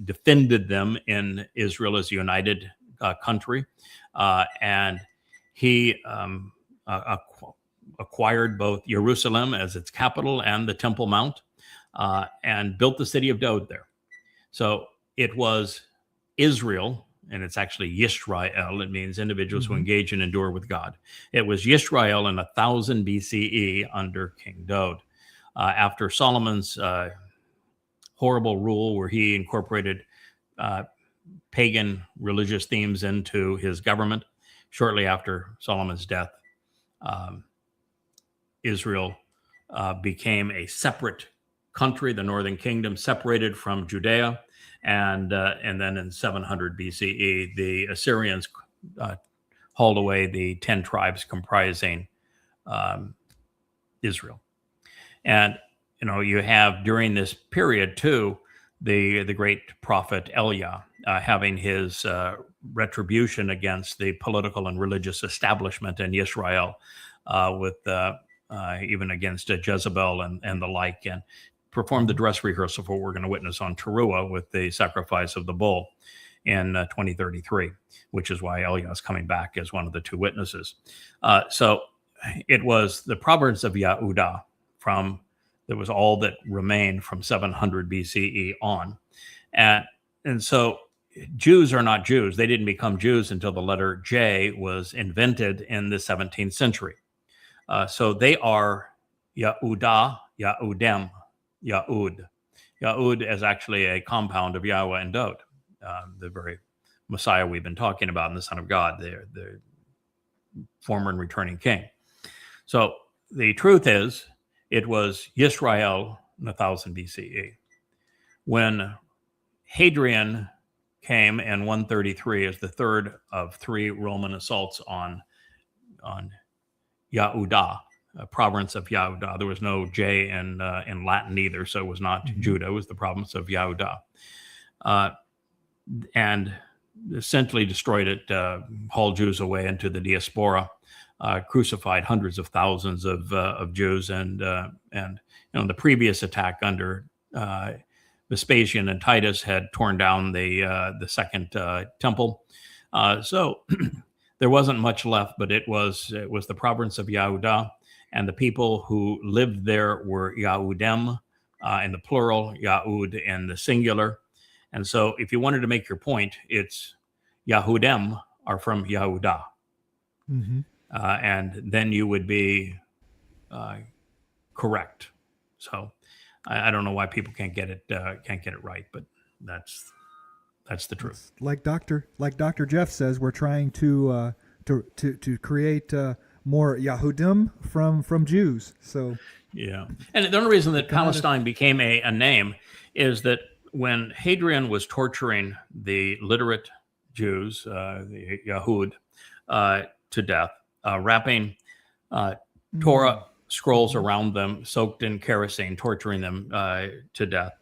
defended them in Israel as a united country, and he acquired both Jerusalem as its capital and the Temple Mount, and built the city of David there. So it was Israel, and it's actually Yisrael. It means individuals who engage and endure with God. It was Yisrael in 1000 BCE under King Daud. After Solomon's horrible rule, where he incorporated pagan religious themes into his government, shortly after Solomon's death, Israel became a separate country, the northern kingdom, separated from Judea. And then in 700 BCE, the Assyrians hauled away the 10 tribes comprising Israel. And, you have during this period, too, the great prophet Elia having his retribution against the political and religious establishment in Israel, with even against Jezebel and the like, and performed the dress rehearsal for what we're going to witness on Towrah with the sacrifice of the bull in 2033, which is why Elia is coming back as one of the two witnesses. So it was the province of Yehudah that was all that remained from 700 BCE on. And so Jews are not Jews. They didn't become Jews until the letter J was invented in the 17th century. So they are Yehudah, Yehudem, Yahud. Yahud is actually a compound of Yahweh and Daud, the very Messiah we've been talking about, and the Son of God, the former and returning king. So the truth is, it was Yisrael in 1000 BCE. When Hadrian came in 133 as the third of 3 Roman assaults on Yehudah, a province of Yehudah. There was no J in Latin either, so it was not Judah. It was the province of Yehudah. And essentially destroyed it, hauled Jews away into the diaspora, crucified hundreds of thousands of Jews, and the previous attack under Vespasian and Titus had torn down the second temple. So there wasn't much left, but it was the province of Yehudah. And the people who lived there were Yahudem in the plural, Yahud in the singular. And so if you wanted to make your point, it's Yahudem are from Yehudah. And then you would be correct. So I don't know why people can't get it right, but that's the truth. Like Dr. Jeff says, we're trying to create more Yahudim from Jews. So yeah, and the only reason that Palestine became a name is that when Hadrian was torturing the literate Jews, the Yahud, to death, wrapping Torah scrolls around them, soaked in kerosene, torturing them to death,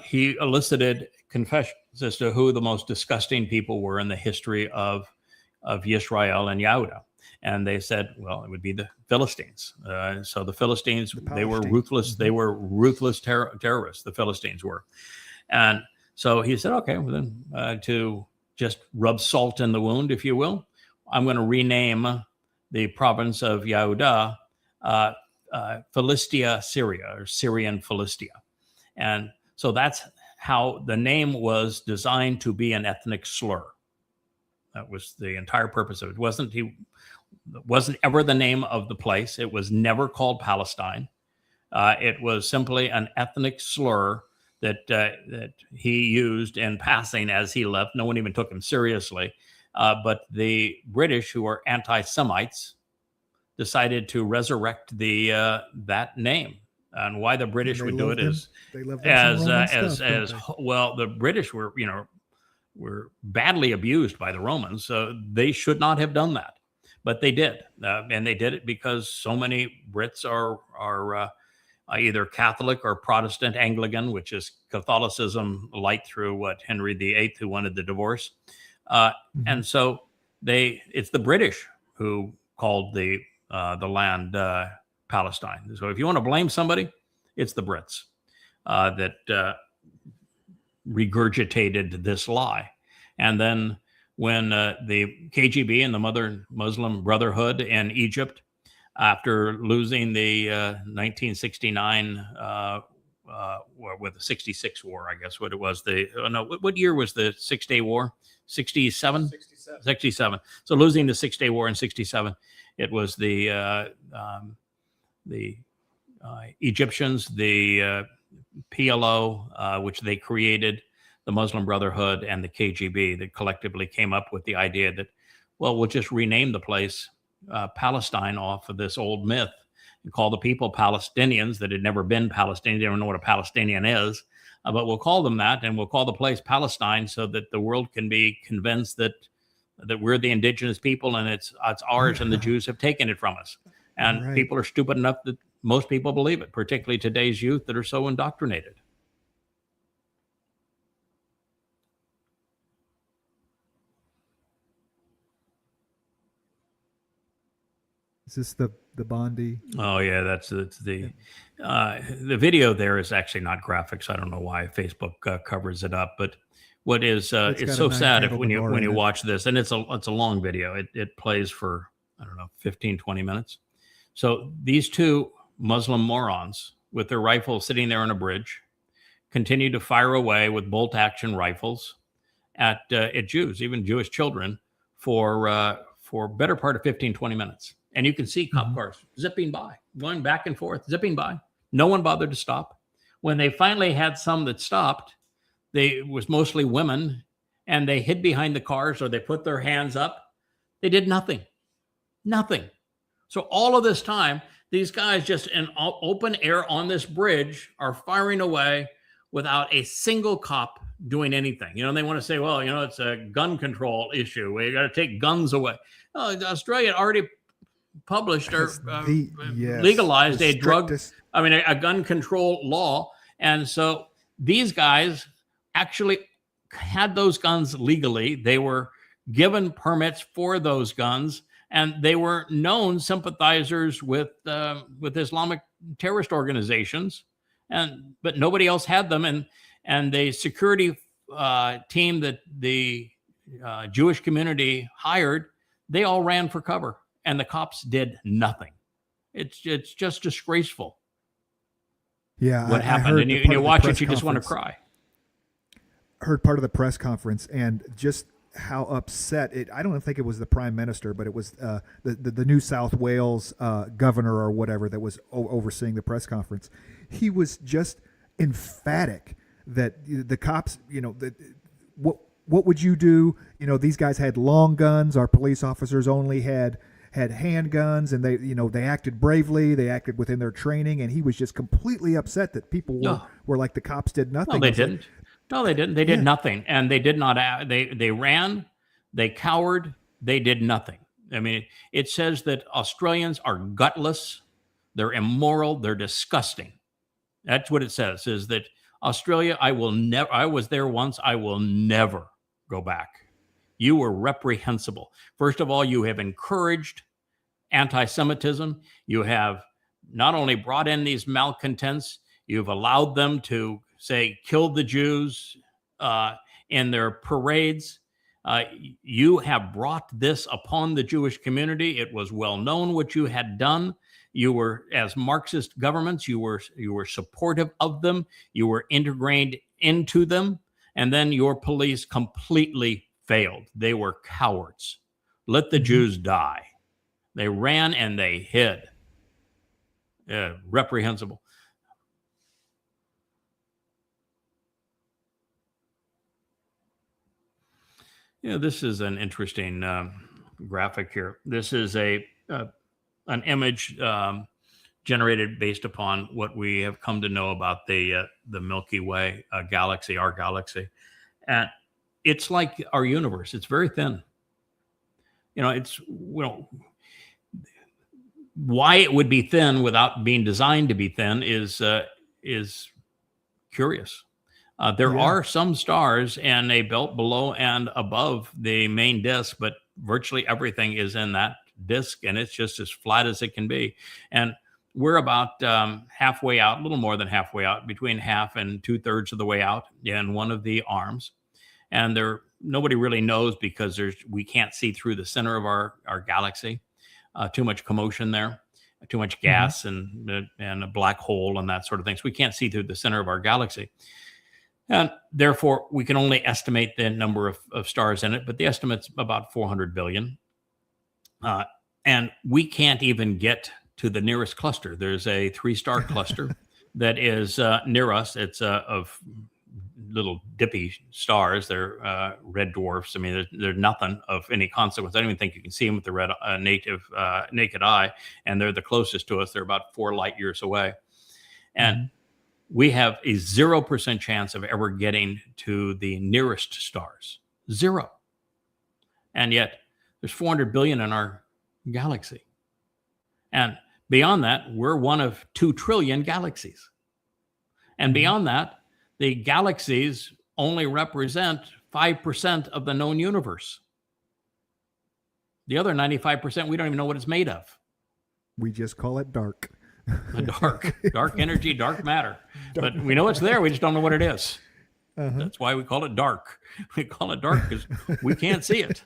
he elicited confessions as to who the most disgusting people were in the history of Yisrael and Yehudah. And they said, well, it would be the Philistines. So the Philistines, they were ruthless. They were ruthless terrorists. The Philistines were. And so he said, okay, well then, to just rub salt in the wound, if you will, I'm going to rename the province of Yehudah Philistia, Syria, or Syrian Philistia. And so that's how the name was designed to be an ethnic slur. That was the entire purpose of it. It wasn't ever the name of the place. It was never called Palestine. It was simply an ethnic slur that he used in passing as he left. No one even took him seriously. But the British, who were anti-Semites, decided to reresurrect that name. And why the British would do it is well, the British were badly abused by the Romans, so they should not have done that. But they did, and they did it because so many Brits are either Catholic or Protestant Anglican, which is Catholicism light through what Henry VIII, who wanted the divorce, and so it's the British who called the land Palestine. So if you want to blame somebody, it's the Brits that regurgitated this lie, and then when the KGB and the Muslim Brotherhood in Egypt, after losing the 1969 with the 66 war, I guess what it was. What year was the 6-Day War? 67? 67. So losing the 6-Day War in 67, it was the Egyptians, the PLO, which they created, the Muslim Brotherhood, and the KGB that collectively came up with the idea that, well, we'll just rename the place Palestine off of this old myth and call the people Palestinians that had never been Palestinian. They don't know what a Palestinian is, but we'll call them that, and we'll call the place Palestine so that the world can be convinced that we're the indigenous people and it's ours, and the Jews have taken it from us. And people are stupid enough that most people believe it, particularly today's youth that are so indoctrinated. Is this the Bondi? Oh yeah, that's the video there is actually not graphics. I don't know why Facebook covers it up, but what is it's so sad when you watch this, and it's a long video. It plays for, I don't know, 15, 20 minutes. So these two Muslim morons with their rifles sitting there on a bridge continue to fire away with bolt action rifles at Jews, even Jewish children, for better part of 15, 20 minutes. And you can see cop cars zipping by, going back and forth, zipping by. No one bothered to stop. When they finally had some that stopped, it was mostly women, and they hid behind the cars or they put their hands up. They did nothing. Nothing. So all of this time, these guys just in open air on this bridge are firing away without a single cop doing anything. They want to say, well, it's a gun control issue. We got to take guns away. Oh, Australia already published or legalized a gun control law. And so these guys actually had those guns legally. They were given permits for those guns, and they were known sympathizers with Islamic terrorist organizations, but nobody else had them. And the security team that the Jewish community hired, they all ran for cover, and the cops did nothing. It's just disgraceful. Yeah, what happened, and you watch it, you just want to cry. Heard part of the press conference and just how upset it. I don't think it was the prime minister, but it was the New South Wales governor or whatever that was overseeing the press conference. He was just emphatic that the cops, what would you do? These guys had long guns. Our police officers only had handguns, and they acted bravely. They acted within their training, and he was just completely upset that people were like the cops did nothing. No, they didn't. No, they didn't. They did nothing, and they did not. They ran. They cowered. They did nothing. I mean, it says that Australians are gutless. They're immoral. They're disgusting. That's what it says. Is that Australia? I will never. I was there once. I will never go back. You were reprehensible. First of all, you have encouraged anti-Semitism. You have not only brought in these malcontents, you've allowed them to say, kill the Jews in their parades. You have brought this upon the Jewish community. It was well known what you had done. You were, as Marxist governments, you were supportive of them. You were integrated into them. And then your police completely failed. They were cowards. Let the Jews die. They ran and they hid. Reprehensible. This is an interesting graphic here. This is an image generated based upon what we have come to know about the Milky Way galaxy, our galaxy. And it's like our universe. It's very thin. Why it would be thin without being designed to be thin is curious. There are some stars in a belt below and above the main disk, but virtually everything is in that disk, and it's just as flat as it can be. And we're about halfway out, a little more than halfway out, between half and 2/3 of the way out in one of the arms. And they're nobody really knows because we can't see through the center of our galaxy. Too much commotion there, too much gas and a black hole and that sort of thing. So we can't see through the center of our galaxy. And therefore, we can only estimate the number of stars in it, but the estimate's about 400 billion. And we can't even get to the nearest cluster. There's a 3-star cluster that is near us. It's of little dippy stars. They're red dwarfs. I mean, they're nothing of any consequence. I don't even think you can see them with the naked eye. And they're the closest to us. They're about 4 light years away. And we have a 0% chance of ever getting to the nearest stars. 0. And yet there's 400 billion in our galaxy. And beyond that, we're one of 2 trillion galaxies. And beyond that, the galaxies only represent 5% of the known universe. The other 95%, we don't even know what it's made of. We just call it dark. Dark energy, dark matter. But we know it's there. We just don't know what it is. That's why we call it dark. We call it dark because we can't see it.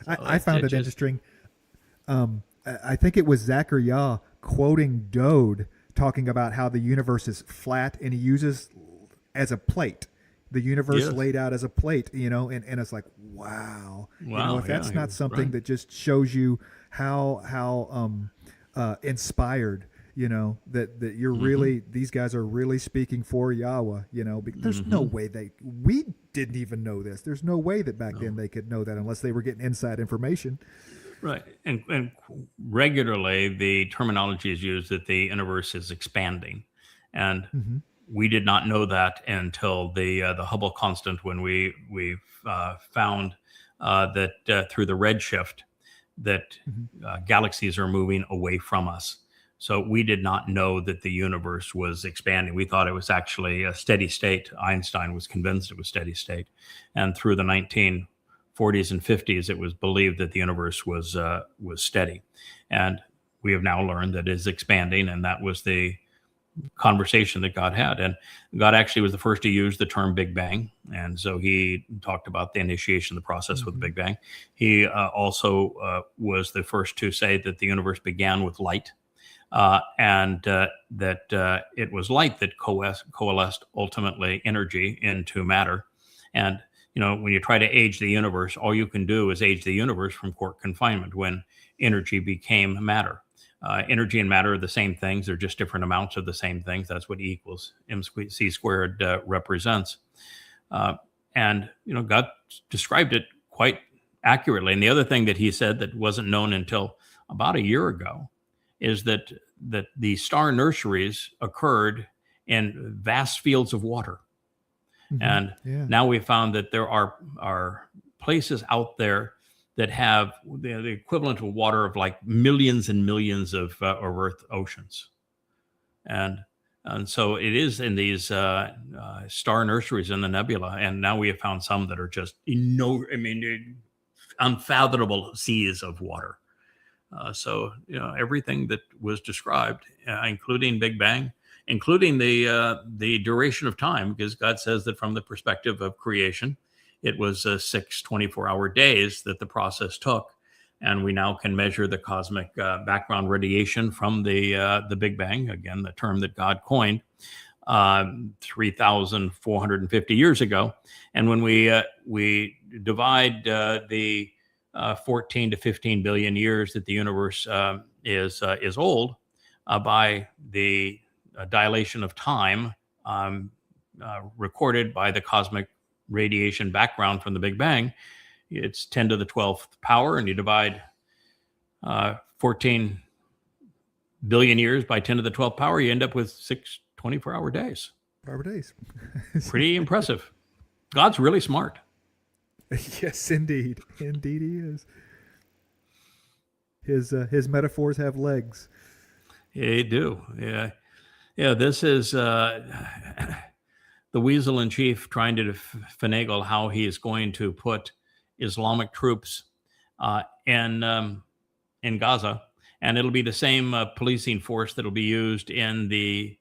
I found it interesting. I think it was Zachariah quoting Dode talking about how the universe is flat, and he uses as a plate. The universe laid out as a plate, and it's like, wow. If that's not something that just shows you how inspired, that you're really, these guys are really speaking for Yahweh, there's no way we didn't even know this. There's no way that back then they could know that unless they were getting inside information. Right. And regularly the terminology is used that the universe is expanding. And we did not know that until the Hubble constant, when we found that through the redshift that galaxies are moving away from us. So we did not know that the universe was expanding. We thought it was actually a steady state. Einstein was convinced it was steady state. And through the 1940s and 50s, it was believed that the universe was steady. And we have now learned that it is expanding, and that was the conversation that God had. And God actually was the first to use the term Big Bang. And so he talked about the initiation of the process with the Big Bang. He also was the first to say that the universe began with light. And that it was light that coalesced ultimately energy into matter. And, when you try to age the universe, all you can do is age the universe from court confinement when energy became matter. Energy and matter are the same things. They're just different amounts of the same things. That's what E equals MC squared represents. And, God described it quite accurately. And the other thing that he said that wasn't known until about a year ago is that the star nurseries occurred in vast fields of water. And now we found that there are places out there that have the equivalent of water of like millions and millions of Earth oceans. And so it is in these star nurseries in the nebula. And now we have found some that are just unfathomable seas of water. So everything that was described, including Big Bang, including the duration of time, because God says that from the perspective of creation, it was 6 24-hour days that the process took, and we now can measure the cosmic background radiation from the Big Bang, again the term that God coined 3,450 years ago. And when we divide the 14 to 15 billion years that the universe is old by the dilation of time recorded by the cosmic radiation background from the Big Bang, it's 10 to the 12th power, and you divide 14 billion years by 10 to the 12th power, you end up with 6 24-hour days. Pretty impressive. God's really smart. Yes, indeed. Indeed he is. His metaphors have legs. They do. Yeah, this is the weasel in chief trying to finagle how he is going to put Islamic troops in Gaza. And it'll be the same policing force that'll be used in the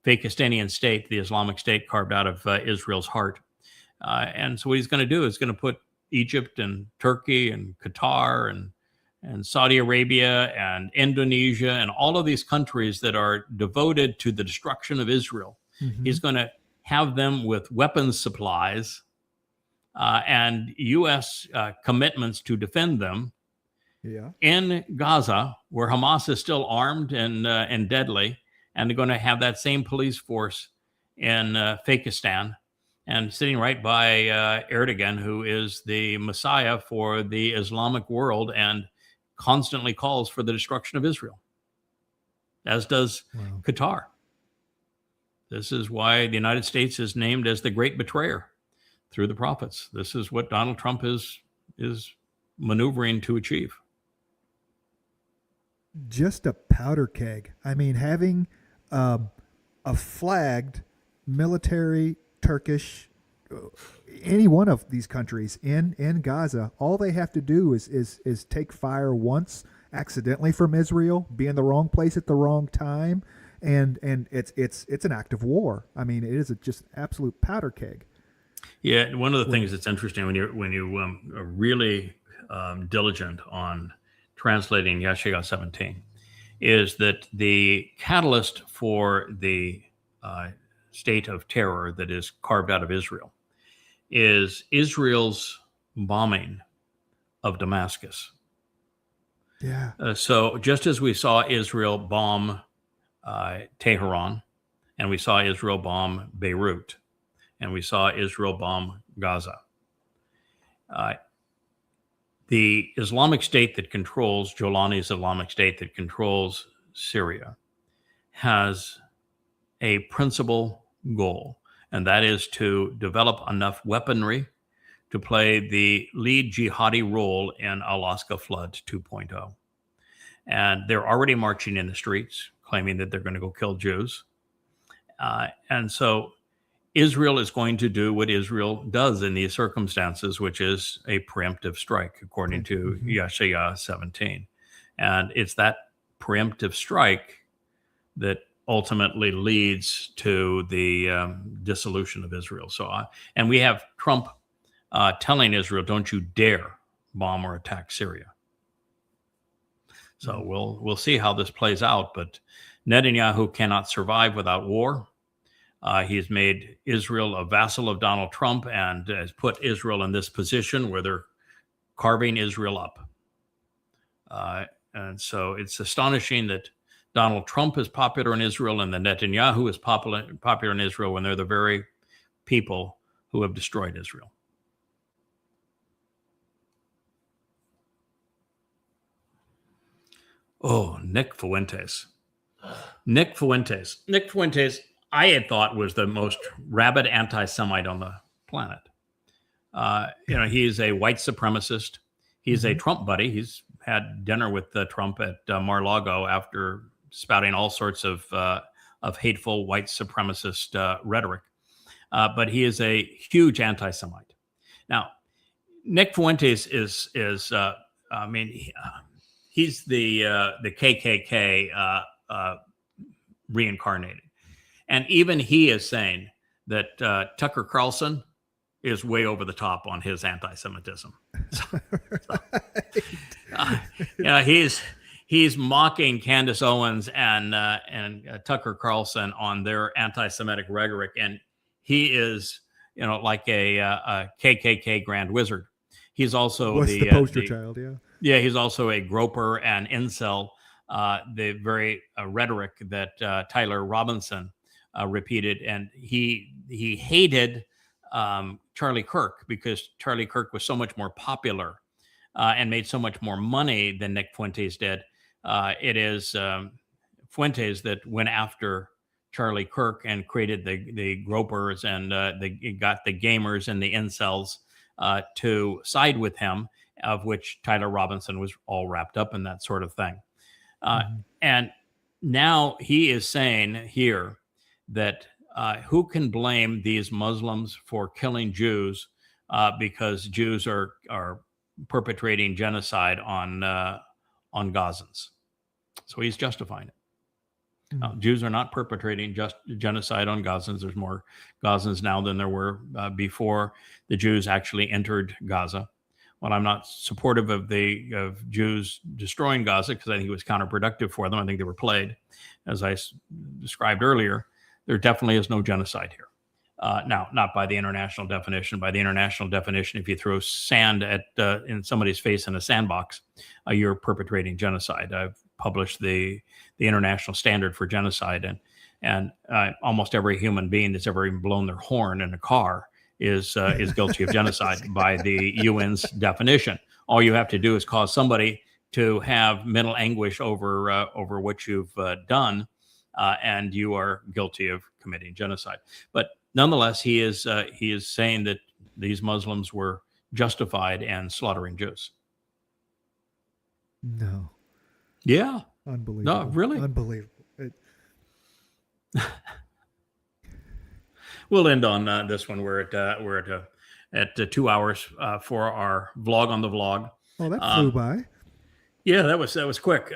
Fakistanian state, the Islamic State carved out of Israel's heart. And so what he's going to do is going to put Egypt and Turkey and Qatar and Saudi Arabia and Indonesia and all of these countries that are devoted to the destruction of Israel. Mm-hmm. He's going to have them with weapons supplies and U.S. Commitments to defend them in Gaza, where Hamas is still armed and deadly, and they're going to have that same police force in Fakistan, and sitting right by Erdogan, who is the Messiah for the Islamic world and constantly calls for the destruction of Israel, as does Qatar. This is why the United States is named as the great betrayer through the prophets. This is what Donald Trump is maneuvering to achieve. Just a powder keg. I mean, having a flagged military Turkish, any one of these countries in Gaza, all they have to do is take fire once accidentally from Israel, be in the wrong place at the wrong time, and it's an act of war. I mean, it is just absolute powder keg. Yeah, one of the things that's interesting when you are really diligent on translating Yeshaya 17 is that the catalyst for the state of terror that is carved out of Israel is Israel's bombing of Damascus. Yeah. So just as we saw Israel bomb Tehran, and we saw Israel bomb Beirut, and we saw Israel bomb Gaza, the Islamic State that controls, Jolani's Islamic State that controls Syria, has a principal goal, and that is to develop enough weaponry to play the lead jihadi role in al-aqsa flood 2.0. And they're already marching in the streets, claiming that they're going to go kill Jews. And so Israel is going to do what Israel does in these circumstances, which is a preemptive strike, according to Yeshaya 17. And it's that preemptive strike that ultimately leads to the dissolution of Israel. So, and we have Trump telling Israel, "Don't you dare bomb or attack Syria." So we'll see how this plays out. But Netanyahu cannot survive without war. He's made Israel a vassal of Donald Trump and has put Israel in this position where they're carving Israel up. And so it's astonishing that Donald Trump is popular in Israel and that Netanyahu is popular in Israel when they're the very people who have destroyed Israel. Oh, Nick Fuentes. Nick Fuentes, I had thought was the most rabid anti-Semite on the planet. He's a white supremacist. He's a Trump buddy. He's had dinner with Trump at Mar-a-Lago after spouting all sorts of hateful white supremacist rhetoric. But he is a huge anti-Semite. Now, Nick Fuentes is he's the KKK reincarnated. And even he is saying that Tucker Carlson is way over the top on his anti-Semitism. He's mocking Candace Owens and Tucker Carlson on their anti-Semitic rhetoric, and he is like a KKK grand wizard. He's also the poster child, yeah. Yeah, he's also a groper and incel. The very rhetoric that Tyler Robinson repeated, and he hated Charlie Kirk because Charlie Kirk was so much more popular and made so much more money than Nick Fuentes did. It is Fuentes that went after Charlie Kirk and created the gropers and got the gamers and the incels to side with him, of which Tyler Robinson was all wrapped up in that sort of thing. And now he is saying here that who can blame these Muslims for killing Jews because Jews are perpetrating genocide on Gazans. So he's justifying it. Jews are not perpetrating just genocide on Gazans. There's more Gazans now than there were before the Jews actually entered Gaza. While I'm not supportive of Jews destroying Gaza because I think it was counterproductive for them, I think they were played, as I described earlier. There definitely is no genocide here. Now, not by the international definition. By the international definition, if you throw sand in somebody's face in a sandbox, you're perpetrating genocide. I've published the international standard for genocide, and almost every human being that's ever even blown their horn in a car is guilty of genocide by the UN's definition. All you have to do is cause somebody to have mental anguish over what you've done, and you are guilty of committing genocide. But nonetheless, he is saying that these Muslims were justified in slaughtering Jews. No. Yeah. Unbelievable. No, really. Unbelievable. We'll end on this one. We're at 2 hours for our vlog on the vlog. Oh, that flew by. Yeah, that was quick.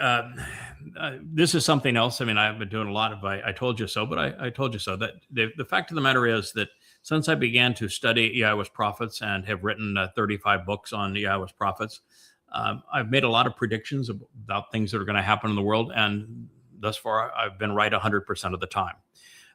This is something else. I mean, I've been doing a lot of I told you so, but I told you so. That the fact of the matter is that since I began to study Yahweh's prophets and have written 35 books on Yahweh's prophets, I've made a lot of predictions about things that are going to happen in the world, and thus far I've been right 100% of the time.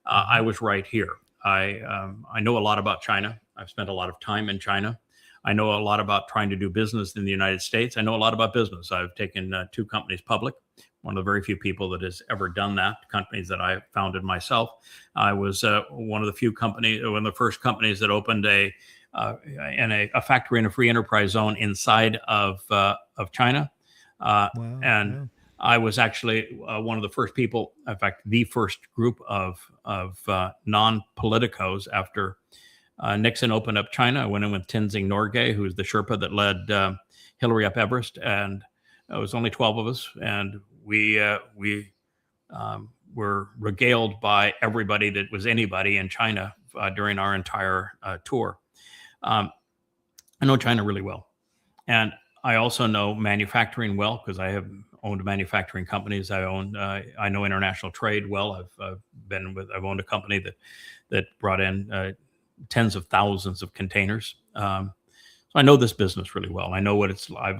I was right here. I know a lot about China. I've spent a lot of time in China. I know a lot about trying to do business in the United States. I know a lot about business. I've taken 2 companies public. One of the very few people that has ever done that, companies that I founded myself. I was one of the first companies that opened a factory in a free enterprise zone inside of China. I was actually one of the first people, in fact, the first group of non-politicos after Nixon opened up China. I went in with Tenzing Norgay, who was the Sherpa that led Hillary up Everest, and it was only 12 of us, and we were regaled by everybody that was anybody in China during our entire tour. I know China really well, and I also know manufacturing well because I have owned manufacturing companies. I know international trade well. I've owned a company that brought in tens of thousands of containers. So I know this business really well. I know what I've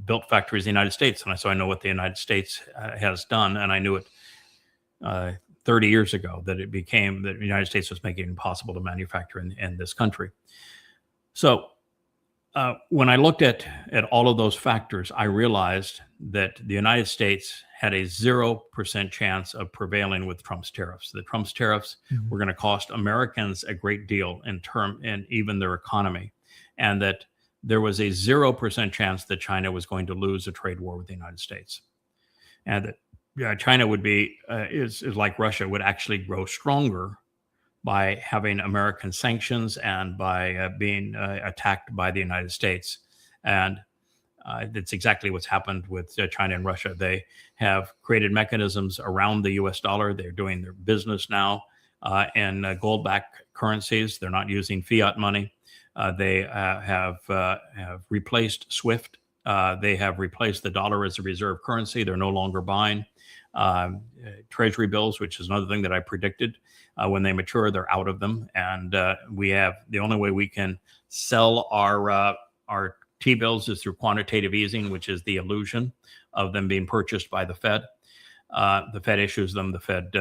built factories in the United States, and so I know what the United States has done, and I knew it 30 years ago that the United States was making it impossible to manufacture in this country. So when I looked at all of those factors, I realized that the United States had a 0% chance of prevailing with Trump's tariffs. The Trump's tariffs were going to cost Americans a great deal in even their economy, and that there was a 0% chance that China was going to lose a trade war with the United States, and that China would be is like Russia, would actually grow stronger by having American sanctions and by being attacked by the United States. And that's exactly what's happened with China and Russia. They have created mechanisms around the US dollar. They're doing their business now in gold-backed currencies. They're not using fiat money. They have replaced SWIFT. They have replaced the dollar as a reserve currency. They're no longer buying treasury bills, which is another thing that I predicted. When they mature, they're out of them. And we have the only way we can sell our T-bills is through quantitative easing, which is the illusion of them being purchased by the Fed. The Fed issues them. The Fed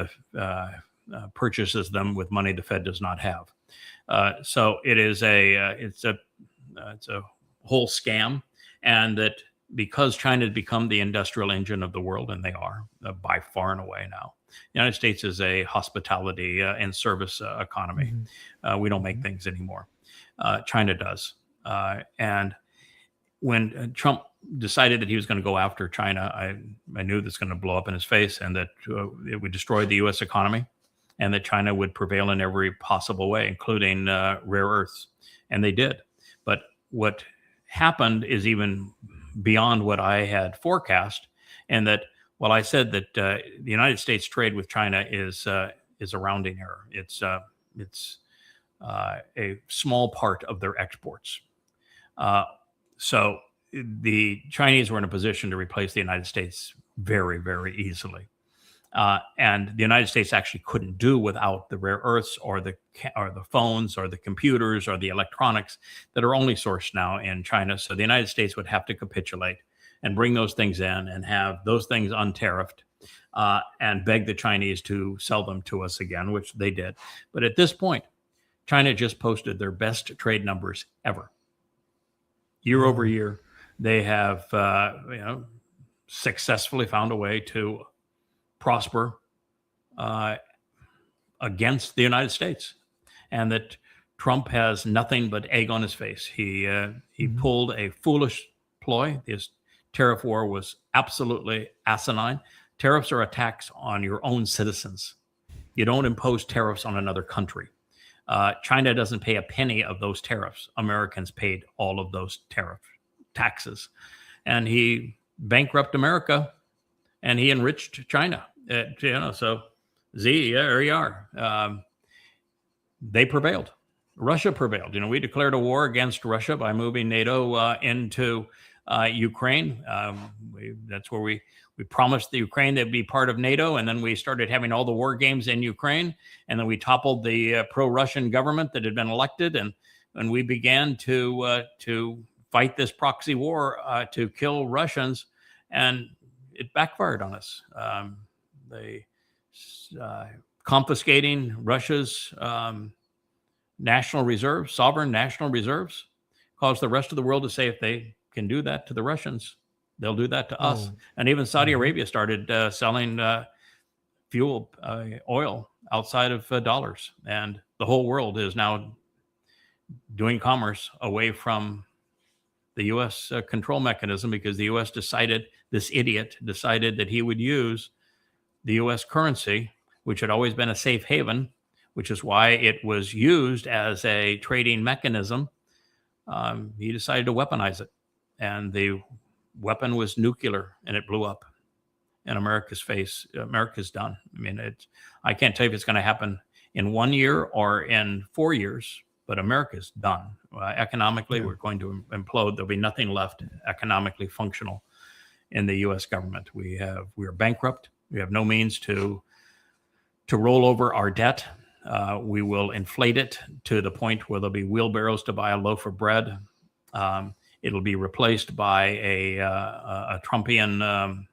purchases them with money the Fed does not have. So it is it's a whole scam, and that because China has become the industrial engine of the world, and they are by far and away now. The United States is a hospitality and service economy. We don't make things anymore. China does. And when Trump decided that he was going to go after China, I knew this was going to blow up in his face, and that it would destroy the U.S. economy, and that China would prevail in every possible way, including rare earths. And they did. But what happened is even beyond what I had forecast, and that while I said that the United States trade with China is a rounding error, it's a small part of their exports. So the Chinese were in a position to replace the United States very, very easily. And the United States actually couldn't do without the rare earths or the phones or the computers or the electronics that are only sourced now in China. So the United States would have to capitulate and bring those things in and have those things untariffed and beg the Chinese to sell them to us again, which they did. But at this point, China just posted their best trade numbers ever. Year over year, they have successfully found a way to prosper against the United States, and that Trump has nothing but egg on his face. He pulled a foolish ploy. His tariff war was absolutely asinine. Tariffs are a tax on your own citizens. You don't impose tariffs on another country. China doesn't pay a penny of those tariffs. Americans paid all of those taxes. And he bankrupted America and he enriched China. So there you are. They prevailed. Russia prevailed. We declared a war against Russia by moving NATO into Ukraine. That's where we promised the Ukraine they'd be part of NATO, and then we started having all the war games in Ukraine, and then we toppled the pro-Russian government that had been elected, and we began to fight this proxy war to kill Russians, and it backfired on us. They confiscating Russia's national reserves, sovereign national reserves, caused the rest of the world to say if they can do that to the Russians, they'll do that to us. And even Saudi Arabia started selling oil outside of dollars. And the whole world is now doing commerce away from the U.S. Control mechanism, because the U.S. this idiot decided that he would use the U.S. currency, which had always been a safe haven, which is why it was used as a trading mechanism. He decided to weaponize it. And the weapon was nuclear, and it blew up in America's face. America's done. I mean, I can't tell you if it's going to happen in 1 year or in 4 years, but America's done. Economically, we're going to implode. There'll be nothing left economically functional in the U.S. government. We are bankrupt. We have no means to roll over our debt. We will inflate it to the point where there'll be wheelbarrows to buy a loaf of bread. It'll be replaced by a Trumpian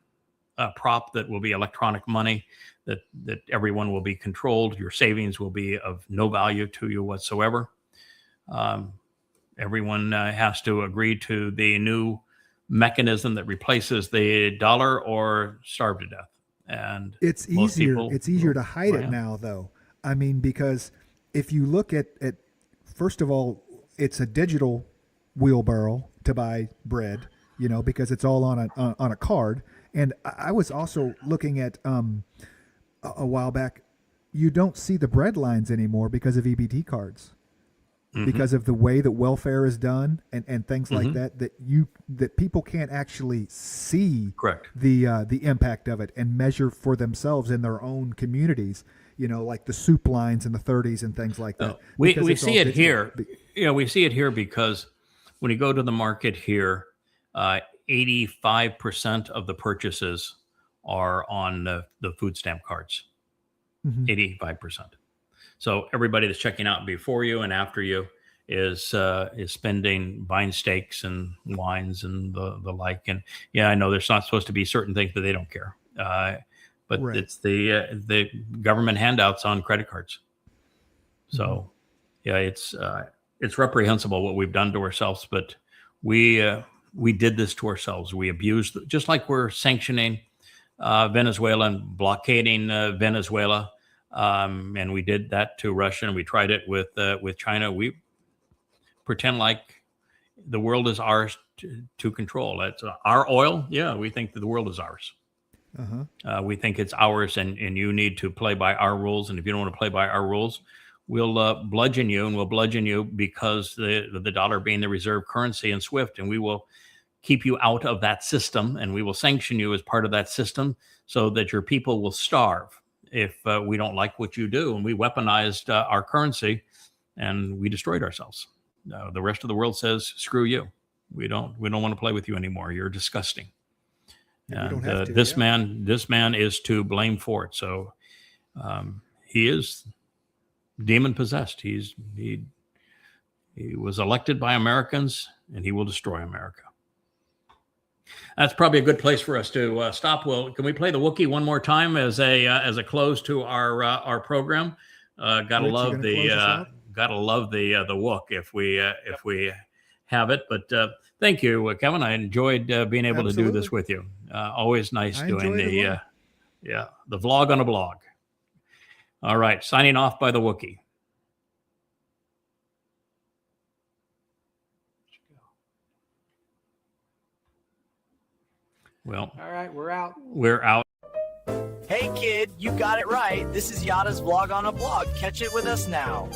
prop that will be electronic money, that everyone will be controlled. Your savings will be of no value to you whatsoever. Everyone has to agree to the new mechanism that replaces the dollar or starve to death. And it's easier to hide it now, though. I mean, because if you look at first of all, it's a digital wheelbarrow to buy bread, because it's all on a card. And I was also looking at a while back, you don't see the bread lines anymore because of EBT cards, because of the way that welfare is done and things like that people can't actually see the impact of it and measure for themselves in their own communities. Like the soup lines in the 30s and things like that. We see it here. We see it here because when you go to the market here, 85% of the purchases are on the food stamp cards. 85%. So everybody that's checking out before you and after you is buying steaks and wines and the like. And I know there's not supposed to be certain things, but they don't care. But it's the government handouts on credit cards. So, it's reprehensible what we've done to ourselves. But we did this to ourselves. We abused, just like we're sanctioning Venezuela and blockading Venezuela, and we did that to Russia, and we tried it with China. We pretend like the world is ours to control. It's our oil. Yeah, we think that the world is ours. We think it's ours, and you need to play by our rules. And if you don't want to play by our rules, we'll bludgeon you, and we'll bludgeon you because the dollar being the reserve currency in SWIFT, and we will keep you out of that system, and we will sanction you as part of that system so that your people will starve if we don't like what you do. And we weaponized our currency, and we destroyed ourselves. The rest of the world says, screw you. We don't want to play with you anymore. You're disgusting. And we And don't have to, this yeah. man is to blame for it. So he is demon possessed. He was elected by Americans, and he will destroy America. That's probably a good place for us to stop. Well, can we play the Wookiee one more time as a close to our program? Gotta Rich, love you gonna close us out? the Wook if we have it. But thank you, Kevin. I enjoyed being able to do this Absolutely. with you. Always nice I doing enjoyed it the vlog on a blog. All right, signing off by the Wookiee. Well, All right, we're out. we're out. Hey kid, you got it right. This is Yada's vlog on a blog. Catch it with us now.